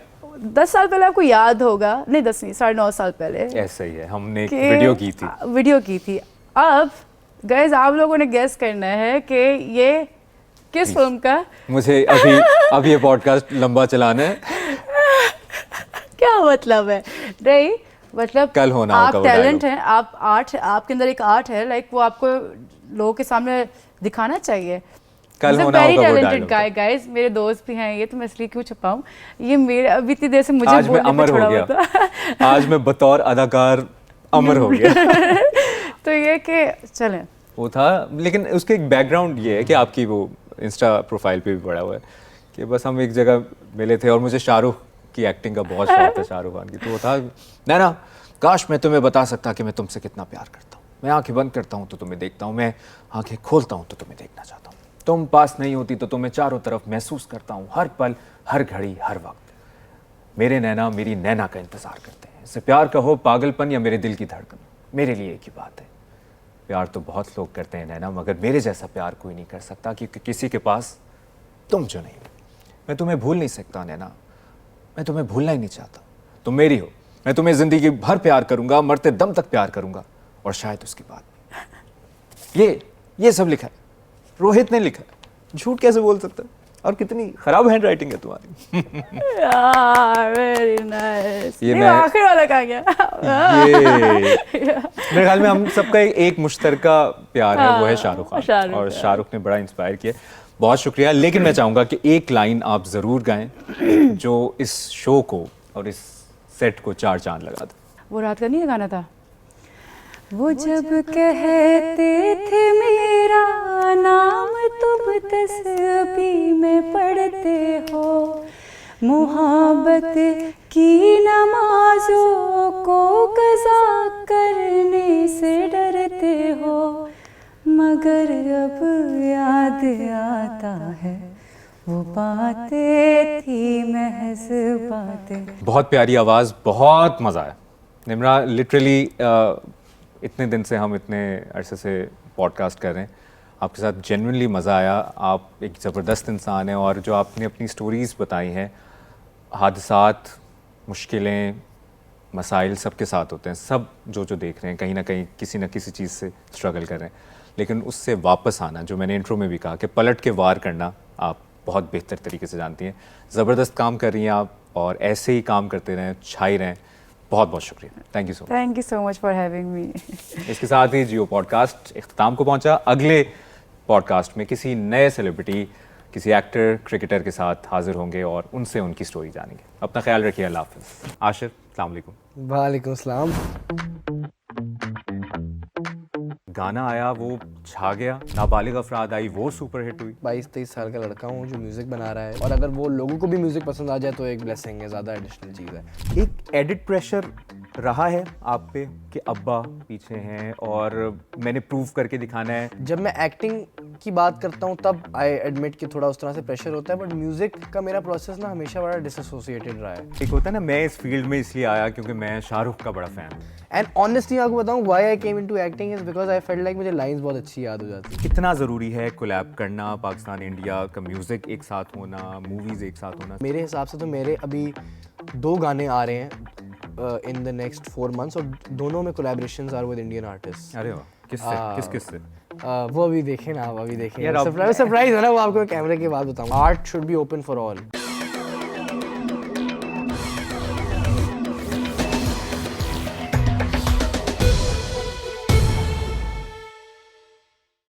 10 साल पहले आपको याद होगा, नहीं 10 नहीं 9.5 साल पहले ऐसा ही है, हमने एक वीडियो की थी। अब गाइस आप लोगों ने गेस करना है कि ये किस फिल्म का। मुझे अभी ये पॉडकास्ट लंबा चलाना है। क्या मतलब है? नहीं मतलब कल होना आप होगा टैलेंट हैं, आप आर्ट, आपके अंदर एक आर्ट है, लाइक वो आपको लोगों के सामने दिखाना चाहिए। कल होना वेरी होगा वो टैलेंटेड डायलॉग। गाइस, मेरे दोस्त भी हैं ये, तो मैं इसलिए क्यों छुपाऊं ये मेरे, अभी इतनी देर से मुझे आज मैं बोलने अमर पे हो छोड़ा गया। हुआ था। आज मैं बतौर अदाकार अमर हो गया। तो ये कि चलें, वो था, लेकिन उसके एक बैकग्राउंड ये है कि आपकी वो इंस्टा प्रोफाइल पे भी पड़ा हुआ है कि बस हम एक जगह मिले थे और मुझे शाहरुख की एक्टिंग का बहुत शौक था, शाहरुख खान की। तो वो था, नैना काश मैं तुम्हें बता सकता कि मैं तुमसे कितना प्यार करता हूँ। मैं आंखें बंद करता हूँ तो तुम्हें देखता हूँ, मैं आंखें खोलता हूँ तो तुम्हें देखना चाहता हूँ। तुम पास नहीं होती तो तुम्हें चारों तरफ महसूस करता हूँ, हर पल, हर घड़ी, हर वक्त। मेरे नैना मेरी नैना का इंतजार करते हैं। इससे प्यार कहो पागलपन या मेरे दिल की धड़कन, मेरे लिए एक ही बात है। प्यार तो बहुत लोग करते हैं नैना, मगर मेरे जैसा प्यार कोई नहीं कर सकता, क्योंकि किसी के पास तुम जो नहीं हो। मैं तुम्हें भूल नहीं सकता नैना, मैं तुम्हें भूलना ही नहीं चाहता। तुम मेरी हो, मैं तुम्हें जिंदगी भर प्यार करूंगा, मरते दम तक प्यार करूंगा, और शायद उसके बाद। ये सब लिखा है, रोहित ने लिखा है, झूठ कैसे बोल सकता है? और कितनी खराब हैंड राइटिंग है तुम्हारी। Very nice. ये ये मैं- आखिरी वाला कहाँ गया? ये मेरे ख्याल में हम सबका एक मुश्तरका प्यार है, वो है शाहरुख खान, शाहरुख और खान। शाहरुख ने बड़ा इंस्पायर किया। बहुत शुक्रिया। लेकिन मैं चाहूँगा कि एक लाइन आप ज़रूर गाएं जो इस शो को और इस सेट को 4 चांद लगा दे। वो रात का नहीं गाना था? वो जब कहते थे मेरा नाम तुम तस्बीह में पढ़ते हो, मुहब्बत की नमाजों को कज़ा करने से डरते हो, मगर अब याद आता है वो बातें थी महज बातें। बहुत प्यारी आवाज़, बहुत मज़ा आया निम्रा। लिटरली इतने दिन से हम इतने अरसे से पॉडकास्ट कर रहे हैं, आपके साथ जेन्युइनली मज़ा आया। आप एक ज़बरदस्त इंसान हैं, और जो आपने अपनी स्टोरीज़ बताई हैं, हादसात, मुश्किलें, मसाइल सबके साथ होते हैं। सब जो देख रहे हैं कहीं ना कहीं किसी न किसी चीज़ से स्ट्रगल कर रहे हैं, लेकिन उससे वापस आना, जो मैंने इंट्रो में भी कहा कि पलट के वार करना, आप बहुत बेहतर तरीके से जानती हैं। ज़बरदस्त काम कर रही हैं आप, और ऐसे ही काम करते रहें, छाई रहें। बहुत बहुत शुक्रिया। Thank you so much. Thank you so much for having me. इसके साथ ही जियो पॉडकास्ट इख्तिताम को पहुंचा। अगले पॉडकास्ट में किसी नए सेलिब्रिटी, किसी एक्टर, क्रिकेटर के साथ हाजिर होंगे और उनसे उनकी स्टोरी जानेंगे। अपना ख्याल रखिए। अल्लाह हाफ़िज़। आशिर, अस्सलाम वालेकुम। वालेकुम सलाम। गाना आया, वो छा गया, नाबालिग अफराद आई, वो सुपर हिट हुई। 22-23 साल का लड़का हूँ जो म्यूज़िक बना रहा है, और अगर वो लोगों को भी म्यूज़िक पसंद आ जाए तो एक ब्लेसिंग है, ज़्यादा एडिशनल चीज़ है। एक एडिट प्रेशर रहा है आप पे कि अब्बा पीछे हैं और मैंने प्रूव करके दिखाना है? जब मैं एक्टिंग की बात करता हूँ तब आई एडमिट कि थोड़ा उस तरह से प्रेशर होता है, बट म्यूज़िक का मेरा प्रोसेस ना हमेशा बड़ा डिसएसोसिएटेड रहा है। एक होता है ना, मैं इस फील्ड में इसलिए आया क्योंकि मैं शाहरुख का बड़ा फ़ैन हूँ। एंड ऑनेस्टली आपको बताऊँ why I came into acting is because I felt like मुझे लाइंस बहुत अच्छी याद हो जाती है। कितना ज़रूरी है कोलैब करना, पाकिस्तान इंडिया का म्यूज़िक एक साथ होना, मूवीज़ एक साथ होना? मेरे हिसाब से तो मेरे अभी 2 गाने आ रहे हैं इन द नेक्स्ट 4 months, और दोनों में collaborations are with Indian artist. अरे वाह, किससे किस से? वो अभी देखें ना, आप अभी देखें। यार, सरप्राइज है ना, वो आपको कैमरे के बाद बताऊँ। Art should be open for all.